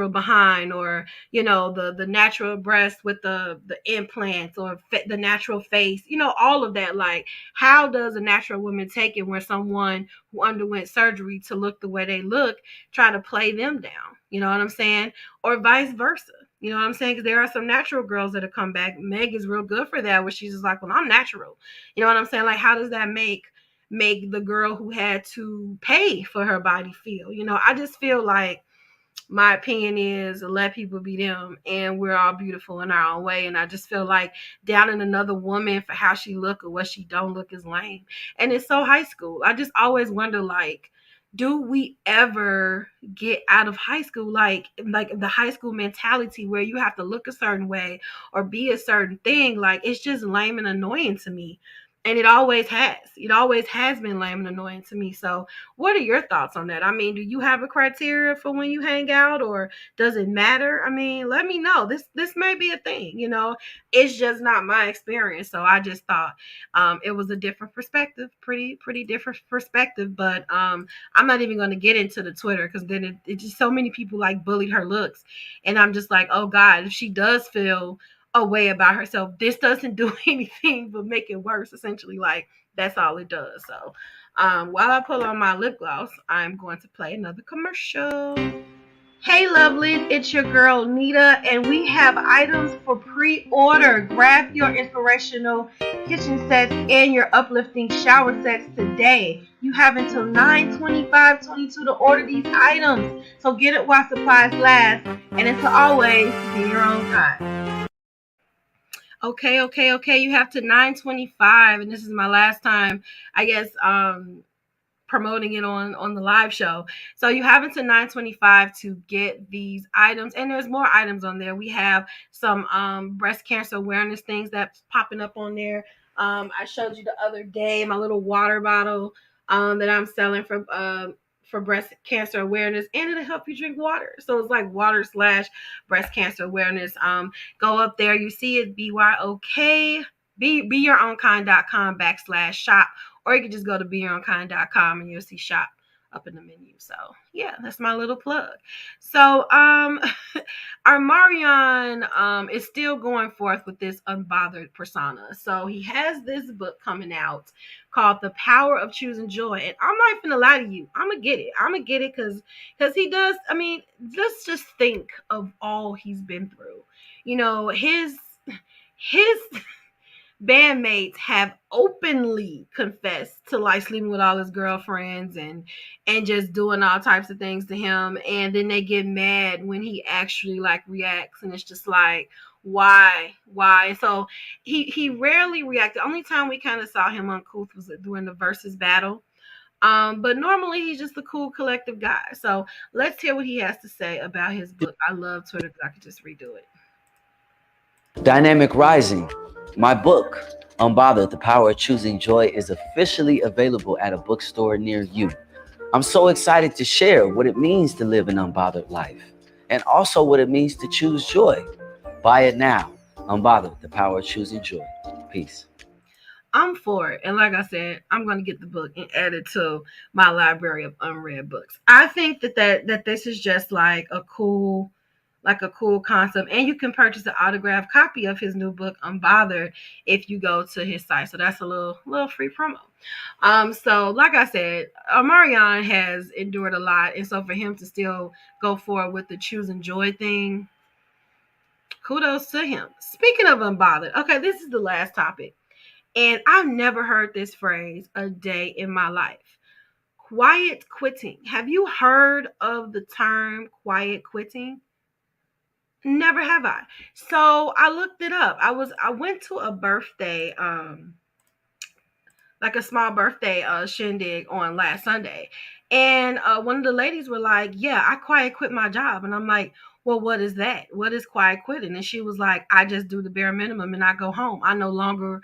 behind, or, you know, the natural breast with the implants, or the natural face, you know, all of that. Like, how does a natural woman take it when someone who underwent surgery to look the way they look try to play them down? You know what I'm saying? Or vice versa. You know what I'm saying? Because there are some natural girls that have come back. Meg is real good for that, where she's just like, well, I'm natural. You know what I'm saying? Like, how does that make the girl who had to pay for her body feel? You know, I just feel like, my opinion is, let people be them, and we're all beautiful in our own way. And I just feel like downing another woman for how she look or what she don't look is lame. And it's so high school. I just always wonder, like, do we ever get out of high school, like the high school mentality where you have to look a certain way or be a certain thing? Like, it's just lame and annoying to me. And it always has been lame and annoying to me. So what are your thoughts on that? I mean, do you have a criteria for when you hang out, or does it matter? I mean, let me know. This may be a thing, you know. It's just not my experience. So I just thought it was a different perspective, pretty different perspective. But I'm not even going to get into the Twitter, because then it just, so many people like bullied her looks. And I'm just like, oh God, if she does feel a way about herself, this doesn't do anything but make it worse. Essentially, like, that's all it does. So while I pull on my lip gloss, I'm going to play another commercial. Hey lovely, it's your girl Nita, and we have items for pre-order. Grab your inspirational kitchen sets and your uplifting shower sets today. You have until 9/25/22 to order these items, so get it while supplies last, and until always, be your own kind. Okay. You have to 9:25, and this is my last time, I guess, promoting it on the live show. So you have until 9:25 to get these items, and there's more items on there. We have some breast cancer awareness things that's popping up on there. I showed you the other day my little water bottle that I'm selling for breast cancer awareness, and it'll help you drink water. So it's like water / breast cancer awareness. Go up there, you see it, BYOK, beyourownkind.com/shop, or you can just go to beyourownkind.com and you'll see shop up in the menu. So yeah, that's my little plug. So Omarian is still going forth with this unbothered persona. So he has this book coming out called The Power of Choosing Joy. And I'm not gonna lie to you, I'm gonna get it because he does. I mean, let's just think of all he's been through. You know, his bandmates have openly confessed to like sleeping with all his girlfriends and just doing all types of things to him, and then they get mad when he actually like reacts, and it's just like, why? And so he rarely reacted. The only time we kind of saw him uncouth was during the versus battle. But normally he's just a cool collective guy. So let's hear what he has to say about his book. I love Twitter because I could just redo it. Dynamic Rising, my book, Unbothered, The Power of Choosing Joy, is officially available at a bookstore near you. I'm so excited to share what it means to live an unbothered life and also what it means to choose joy. Buy it now. Unbothered, The Power of Choosing Joy. Peace. I'm for it. And like I said, I'm going to get the book and add it to my library of unread books. I think that this is just like a cool concept, and you can purchase an autographed copy of his new book Unbothered if you go to his site. So that's a little free promo. So like I said, Omarian has endured a lot, and so for him to still go forward with the choosing joy thing, kudos to him. Speaking of unbothered, okay, this is the last topic, and I've never heard this phrase a day in my life. Quiet quitting. Have you heard of the term quiet quitting? Never have I. So I looked it up. I went to a birthday, like a small birthday shindig on last Sunday. And one of the ladies were like, yeah, I quiet quit my job. And I'm like, well, what is that? What is quiet quitting? And she was like, I just do the bare minimum and I go home. I no longer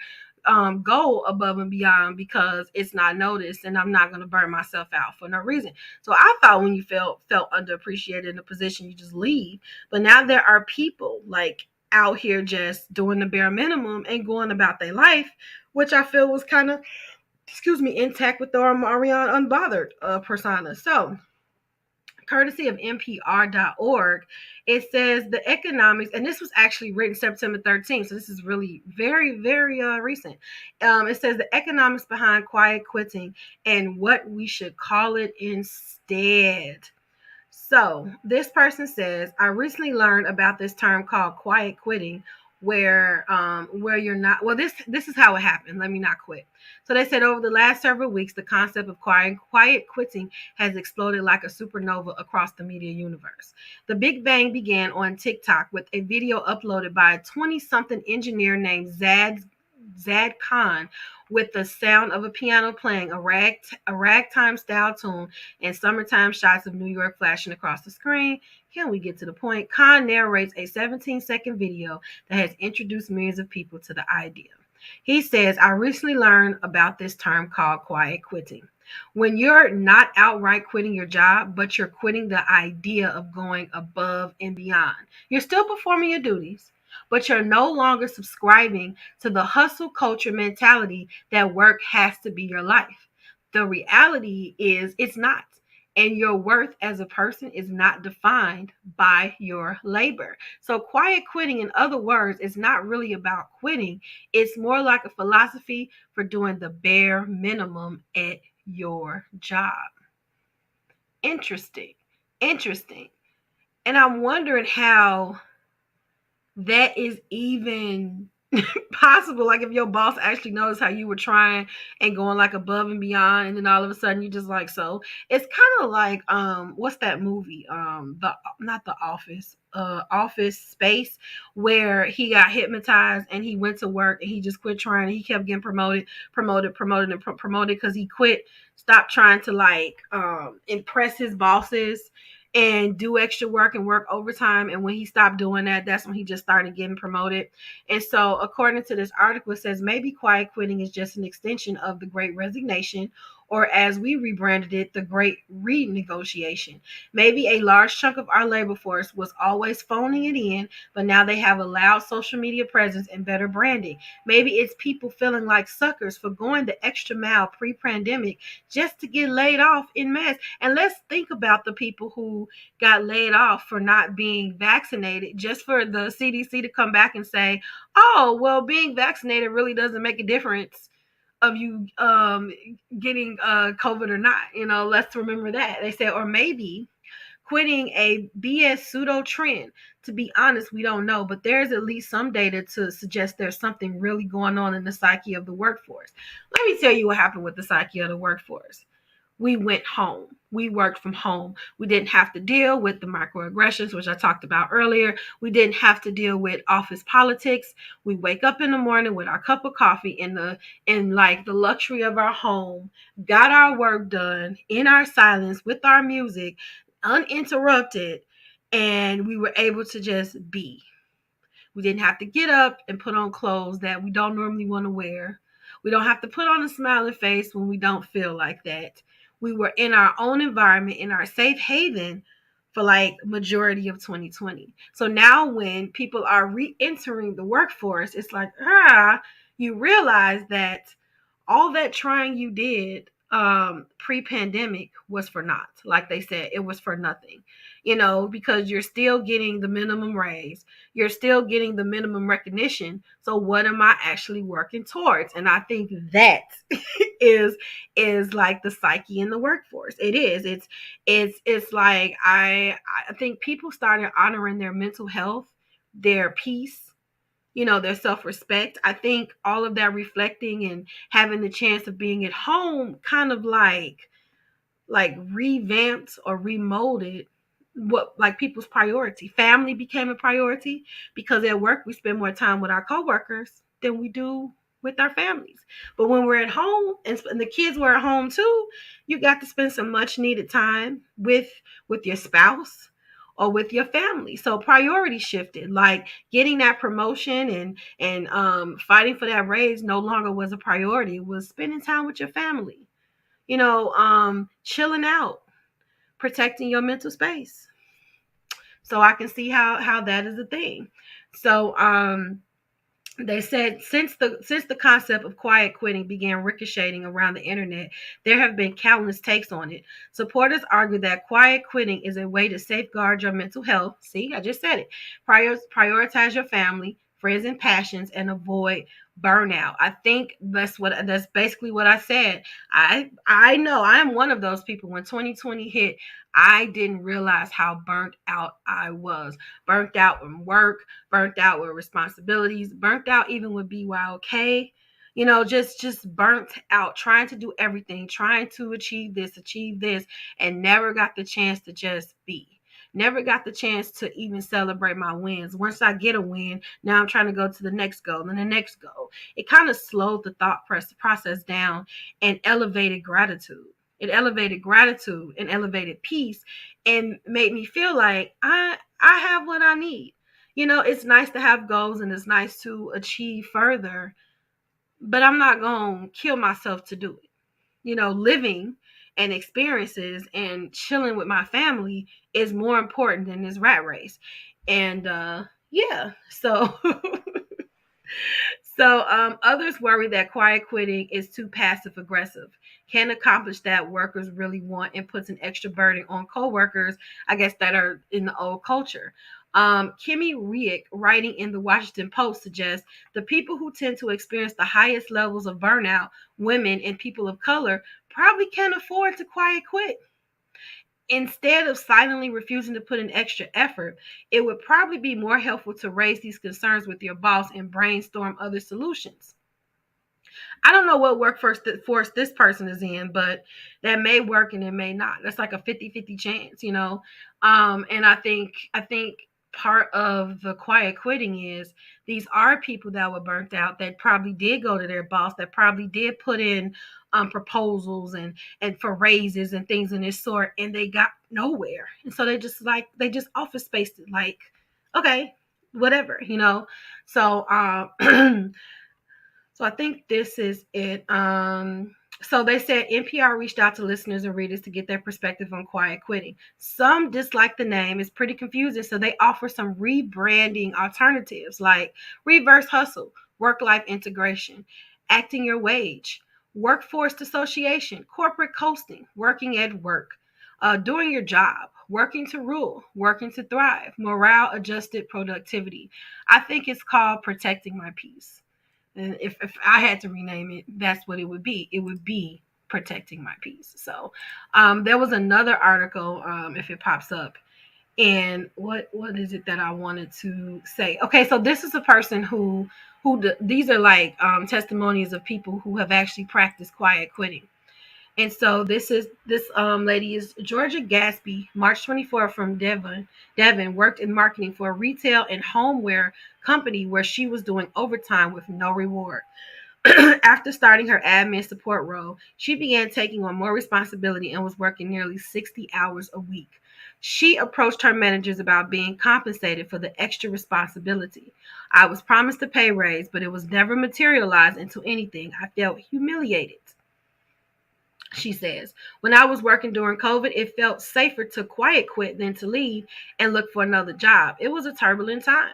go above and beyond because it's not noticed, and I'm not going to burn myself out for no reason. So I thought when you felt underappreciated in a position, you just leave. But now there are people like out here just doing the bare minimum and going about their life, which I feel was kind of, intact with the Omarian unbothered persona. So, courtesy of NPR.org, it says the economics, and this was actually written September 13th, so this is really very, very recent. It says the economics behind quiet quitting and what we should call it instead. So this person says, I recently learned about this term called quiet quitting, where you're not, well, this is how it happened. Let me not quit. So they said over the last several weeks, the concept of quiet quitting has exploded like a supernova across the media universe. The Big Bang began on TikTok with a video uploaded by a 20-something engineer named Zad Khan, with the sound of a piano playing a ragtime style tune and summertime shots of New York flashing across the screen. Can we get to the point? Khan narrates a 17-second video that has introduced millions of people to the idea. He says, I recently learned about this term called quiet quitting. When you're not outright quitting your job, but you're quitting the idea of going above and beyond. You're still performing your duties, but you're no longer subscribing to the hustle culture mentality that work has to be your life. The reality is it's not. And your worth as a person is not defined by your labor. So quiet quitting, in other words, is not really about quitting. It's more like a philosophy for doing the bare minimum at your job. Interesting. And I'm wondering how that is even possible. Like if your boss actually knows how you were trying and going like above and beyond, and then all of a sudden you just like, so it's kind of like what's that movie? The not The Office, Office Space, where he got hypnotized and he went to work and he just quit trying and he kept getting promoted because he quit, stopped trying to like impress his bosses and do extra work and work overtime. And when he stopped doing that, that's when he just started getting promoted. And so, according to this article, it says maybe quiet quitting is just an extension of the Great Resignation, or as we rebranded it, the Great Renegotiation. Maybe a large chunk of our labor force was always phoning it in, but now they have a loud social media presence and better branding. Maybe it's people feeling like suckers for going the extra mile pre-pandemic just to get laid off en masse. And let's think about the people who got laid off for not being vaccinated, just for the CDC to come back and say, oh, well, being vaccinated really doesn't make a difference of you getting COVID or not. Let's remember that. They say, or maybe quitting a BS pseudo trend. To be honest, we don't know, but there's at least some data to suggest there's something really going on in the psyche of the workforce. Let me tell you what happened with the psyche of the workforce. We went home. We worked from home. We didn't have to deal with the microaggressions, which I talked about earlier. We didn't have to deal with office politics. We wake up in the morning with our cup of coffee in the luxury of our home, got our work done in our silence with our music, uninterrupted, and we were able to just be. We didn't have to get up and put on clothes that we don't normally want to wear. We don't have to put on a smiling face when we don't feel like that. We were in our own environment, in our safe haven for like majority of 2020. So now when people are re-entering the workforce, it's like, you realize that all that trying you did pre-pandemic was for naught. Like they said, it was for nothing, because you're still getting the minimum raise, you're still getting the minimum recognition. So what am I actually working towards? And I think that is like the psyche in the workforce. It is. It's like I think people started honoring their mental health, their peace, their self-respect. I think all of that reflecting and having the chance of being at home kind of like revamped or remolded what like people's priority. Family became a priority because at work we spend more time with our coworkers than we do with our families. But when we're at home and the kids were at home too, you got to spend some much needed time with your spouse or with your family. So priority shifted. Like getting that promotion and fighting for that raise no longer was a priority. It was spending time with your family. Chilling out, protecting your mental space. So I can see how that is a thing. So they said since the concept of quiet quitting began ricocheting around the internet, there have been countless takes on it. Supporters argue that quiet quitting is a way to safeguard your mental health. See, I just said it. Prioritize your family, friends, and passions, and avoid burnout. I think that's basically what I said. I know I am one of those people. When 2020 hit, I didn't realize how burnt out I was. Burnt out from work, burnt out with responsibilities, burnt out even with BYOK. Just burnt out, trying to do everything, trying to achieve this, and never got the chance to just be. Never got the chance to even celebrate my wins. Once I get a win, now I'm trying to go to the next goal and the next goal. It kind of slowed the thought process down and elevated gratitude. It elevated gratitude and elevated peace and made me feel like I have what I need. It's nice to have goals and it's nice to achieve further, but I'm not going to kill myself to do it. Living and experiences and chilling with my family is more important than this rat race. And so others worry that quiet quitting is too passive aggressive, can't accomplish that workers really want, and puts an extra burden on coworkers, I guess, that are in the old culture. Kimmy Riek, writing in the Washington Post, suggests the people who tend to experience the highest levels of burnout, women and people of color, probably can't afford to quiet quit. Instead of silently refusing to put in extra effort, it would probably be more helpful to raise these concerns with your boss and brainstorm other solutions. I don't know what workforce this person is in, but that may work and it may not. That's like a 50-50 chance, you know? And I think part of the quiet quitting is these are people that were burnt out, that probably did go to their boss, that probably did put in proposals and for raises and things in this sort, and they got nowhere. And so they just office spaced it, like, okay, whatever, you know? So so I think this is it. So they said NPR reached out to listeners and readers to get their perspective on quiet quitting. Some dislike the name. It's pretty confusing. So they offer some rebranding alternatives like reverse hustle, work-life integration, acting your wage, workforce dissociation, corporate coasting, working at work, doing your job, working to rule, working to thrive, morale adjusted productivity. I think it's called protecting my peace. And if I had to rename it, that's what it would be. It would be protecting my peace. So there was another article, if it pops up. And what is it that I wanted to say? Okay, so this is a person who these are like testimonies of people who have actually practiced quiet quitting. And so this lady is Georgia Gatsby, March 24th, from Devon, worked in marketing for a retail and homeware company where she was doing overtime with no reward. After starting her admin support role, she began taking on more responsibility and was working nearly 60 hours a week. She approached her managers about being compensated for the extra responsibility. I was promised a pay raise, but it was never materialized into anything. I felt humiliated. She says, when I was working during COVID, it felt safer to quiet quit than to leave and look for another job. It was a turbulent time.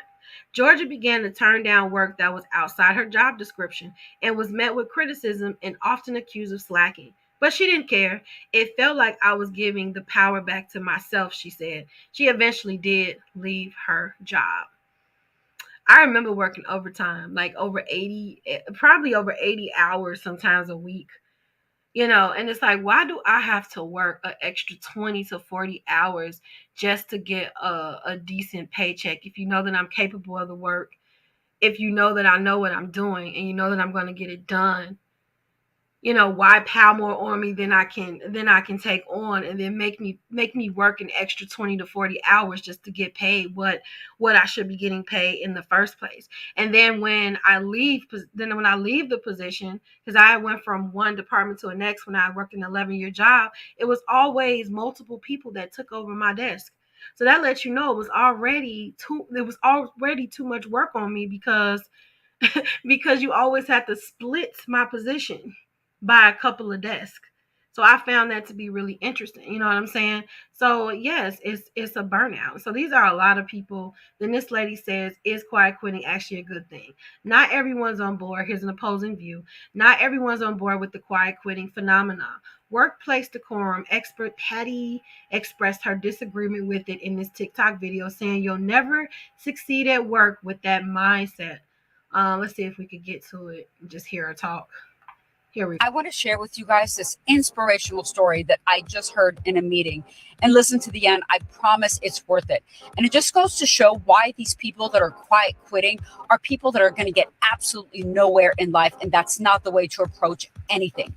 Georgia began to turn down work that was outside her job description and was met with criticism and often accused of slacking. But she didn't care. It felt like I was giving the power back to myself, she said. She eventually did leave her job. I remember working overtime, like probably over 80 hours sometimes a week. You know, and it's like, why do I have to work an extra 20 to 40 hours just to get a decent paycheck? If you know that I'm capable of the work, if you know that I know what I'm doing, and you know that I'm going to get it done, you know, why pile more on me than I can take on, and then make me work an extra 20 to 40 hours just to get paid what I should be getting paid in the first place. And then when I leave the position, because I went from one department to the next when I worked an 11-year job, it was always multiple people that took over my desk. So that lets you know it was already too much work on me, because you always have to split my position by a couple of desks. So I found that to be really interesting. You know what I'm saying? So yes, it's a burnout. So these are a lot of people. Then this lady says, is quiet quitting actually a good thing? Not everyone's on board. Here's an opposing view. Not everyone's on board with the quiet quitting phenomenon. Workplace decorum expert Patty expressed her disagreement with it in this TikTok video, saying you'll never succeed at work with that mindset. Let's see if we could get to it and just hear her talk. Here we go. I want to share with you guys this inspirational story that I just heard in a meeting, and listen to the end. I promise it's worth it. And it just goes to show why these people that are quiet quitting are people that are going to get absolutely nowhere in life. And that's not the way to approach anything.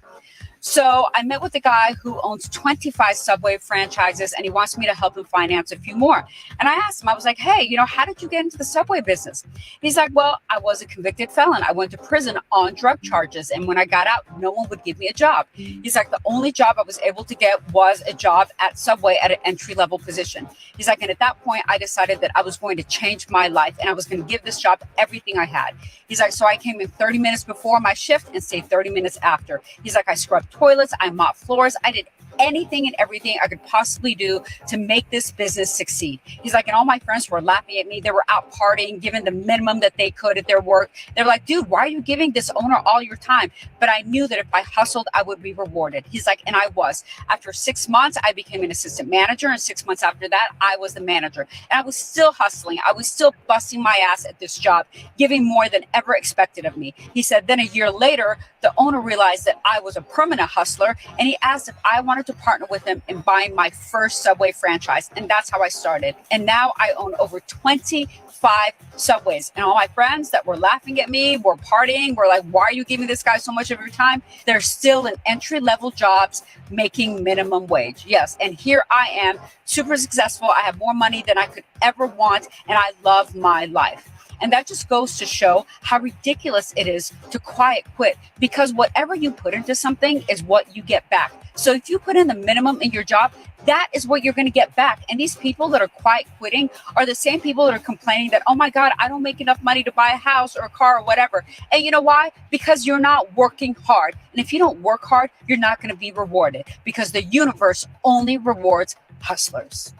So I met with a guy who owns 25 Subway franchises, and he wants me to help him finance a few more. And I asked him, I was like, hey, how did you get into the Subway business? He's like, well, I was a convicted felon. I went to prison on drug charges. And when I got out, no one would give me a job. He's like, the only job I was able to get was a job at Subway at an entry-level position. He's like, and at that point, I decided that I was going to change my life, and I was going to give this job everything I had. He's like, so I came in 30 minutes before my shift and stayed 30 minutes after. He's like, I scrubbed toilets, I mopped floors, I did anything and everything I could possibly do to make this business succeed. He's like, and all my friends were laughing at me. They were out partying, giving the minimum that they could at their work. They're like, dude, why are you giving this owner all your time? But I knew that if I hustled, I would be rewarded. He's like, and I was. After 6 months, I became an assistant manager. And 6 months after that, I was the manager. And I was still hustling. I was still busting my ass at this job, giving more than ever expected of me. He said, then a year later, the owner realized that I was a permanent hustler, and he asked if I wanted to to partner with them in buying my first Subway franchise. And that's how I started. And now I own over 25 Subways. And all my friends that were laughing at me, were partying, were like, why are you giving this guy so much of your time? They're still in entry-level jobs making minimum wage. Yes. And here I am, super successful. I have more money than I could ever want. And I love my life. And that just goes to show how ridiculous it is to quiet quit, because whatever you put into something is what you get back. So if you put in the minimum in your job, that is what you're going to get back. And these people that are quiet quitting are the same people that are complaining that, oh my God, I don't make enough money to buy a house or a car or whatever. And you know why? Because you're not working hard. And if you don't work hard, you're not going to be rewarded, because the universe only rewards hustlers.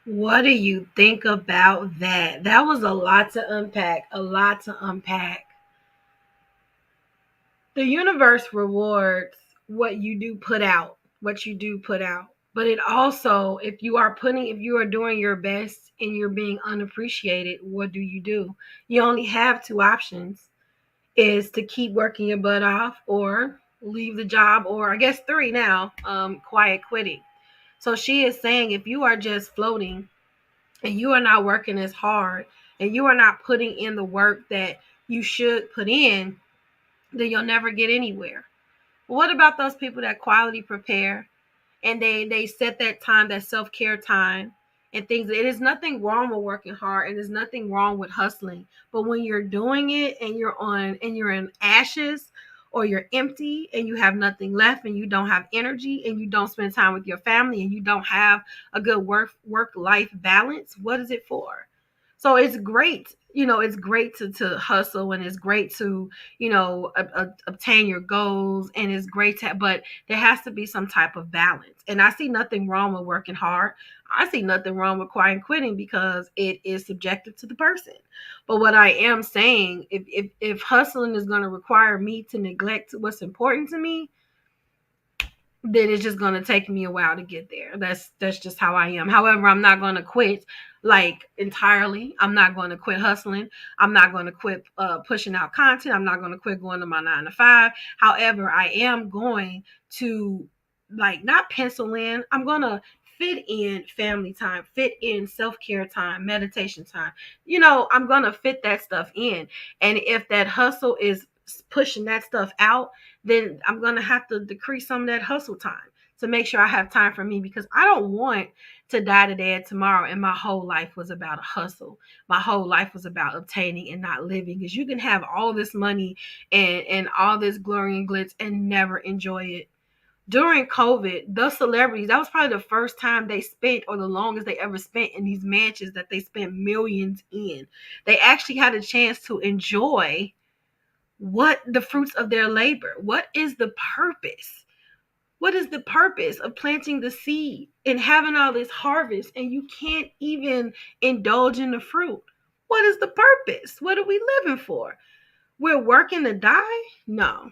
What do you think about that? That was a lot to unpack. A lot to unpack. The universe rewards what you do put out. What you do put out. But it also, if you are doing your best and you're being unappreciated, what do? You only have two options. Is to keep working your butt off or leave the job, or I guess three now, quiet quitting. So she is saying if you are just floating and you are not working as hard and you are not putting in the work that you should put in, then you'll never get anywhere. What about those people that quality prepare and they set that time, that self-care time and things? It is nothing wrong with working hard and there's nothing wrong with hustling. But when you're doing it and you're in ashes, or you're empty and you have nothing left and you don't have energy and you don't spend time with your family and you don't have a good work-life balance, what is it for? So it's great. It's great to hustle, and it's great to, obtain your goals, and it's great but there has to be some type of balance. And I see nothing wrong with working hard. I see nothing wrong with quiet quitting, because it is subjective to the person. But what I am saying, if hustling is going to require me to neglect what's important to me, then it's just going to take me a while to get there. That's just how I am. However, I'm not going to quit entirely. I'm not going to quit hustling. I'm not going to quit pushing out content. I'm not going to quit going to my 9 to 5. However, I am going to not pencil in. I'm going to fit in family time, fit in self-care time, meditation time. I'm going to fit that stuff in. And if that hustle is pushing that stuff out, then I'm going to have to decrease some of that hustle time to make sure I have time for me, because I don't want to die today and tomorrow and my whole life was about a hustle. My whole life was about obtaining and not living, because you can have all this money and all this glory and glitz and never enjoy it. During COVID, the celebrities, that was probably the first time they spent, or the longest they ever spent, in these mansions that they spent millions in. They actually had a chance to enjoy what the fruits of their labor. What is the purpose? What is the purpose of planting the seed and having all this harvest and you can't even indulge in the fruit? What is the purpose? What are we living for? We're working to die? No.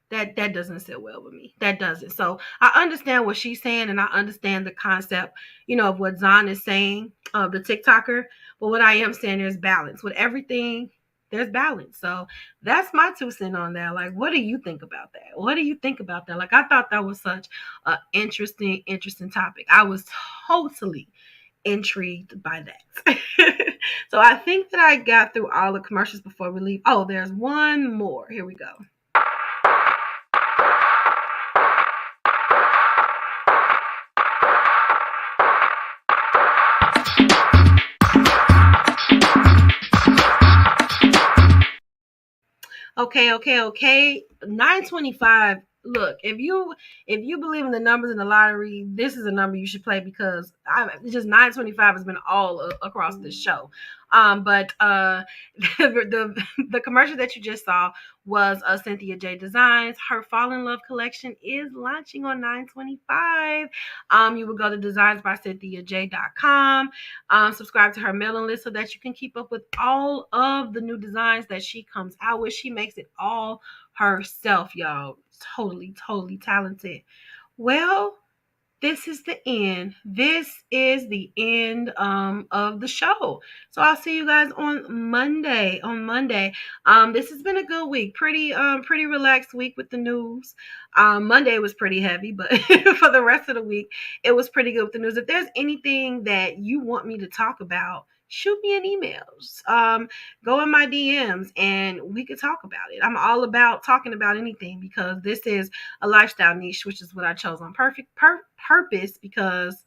That doesn't sit well with me. That doesn't. So I understand what she's saying, and I understand the concept, of what Zahn is saying, the TikToker. But what I am saying, there's balance with everything. There's balance. So that's my 2 cents on that. What do you think about that? What do you think about that? I thought that was such an interesting topic. I was totally intrigued by that. So I think that I got through all the commercials before we leave. Oh, there's one more. Here we go. Okay. 925. Look, if you believe in the numbers in the lottery, this is a number you should play, because just 925 has been all across this show. But the commercial that you just saw was Cynthia J Designs. Her Fall in Love collection is launching on 925. You will go to designsbycynthiaj.com. Subscribe to her mailing list so that you can keep up with all of the new designs that she comes out with. She makes it all herself, y'all. Totally talented. Well, this is the end. This is the end of the show. So I'll see you guys on Monday. This has been a good week. Pretty relaxed week with the news. Monday was pretty heavy, but for the rest of the week, it was pretty good with the news. If there's anything that you want me to talk about, shoot me an email. Go in my DMs and we could talk about it. I'm all about talking about anything because this is a lifestyle niche, which is what I chose on purpose because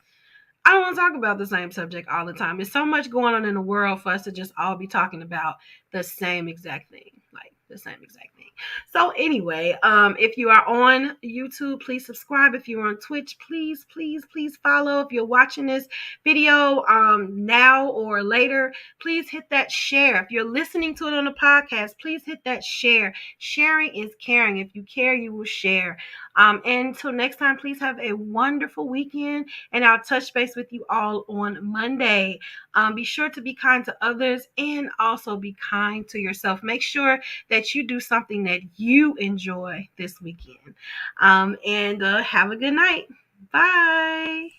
I don't want to talk about the same subject all the time. There's so much going on in the world for us to just all be talking about the same exact thing. So anyway, if you are on YouTube, please subscribe. If you're on Twitch, please follow. If you're watching this video now or later, please hit that share. If you're listening to it on a podcast, please hit that share. Sharing is caring. If you care, you will share. And until next time, please have a wonderful weekend, and I'll touch base with you all on Monday. Be sure to be kind to others and also be kind to yourself. Make sure that you do something that you enjoy this weekend. And have a good night. Bye.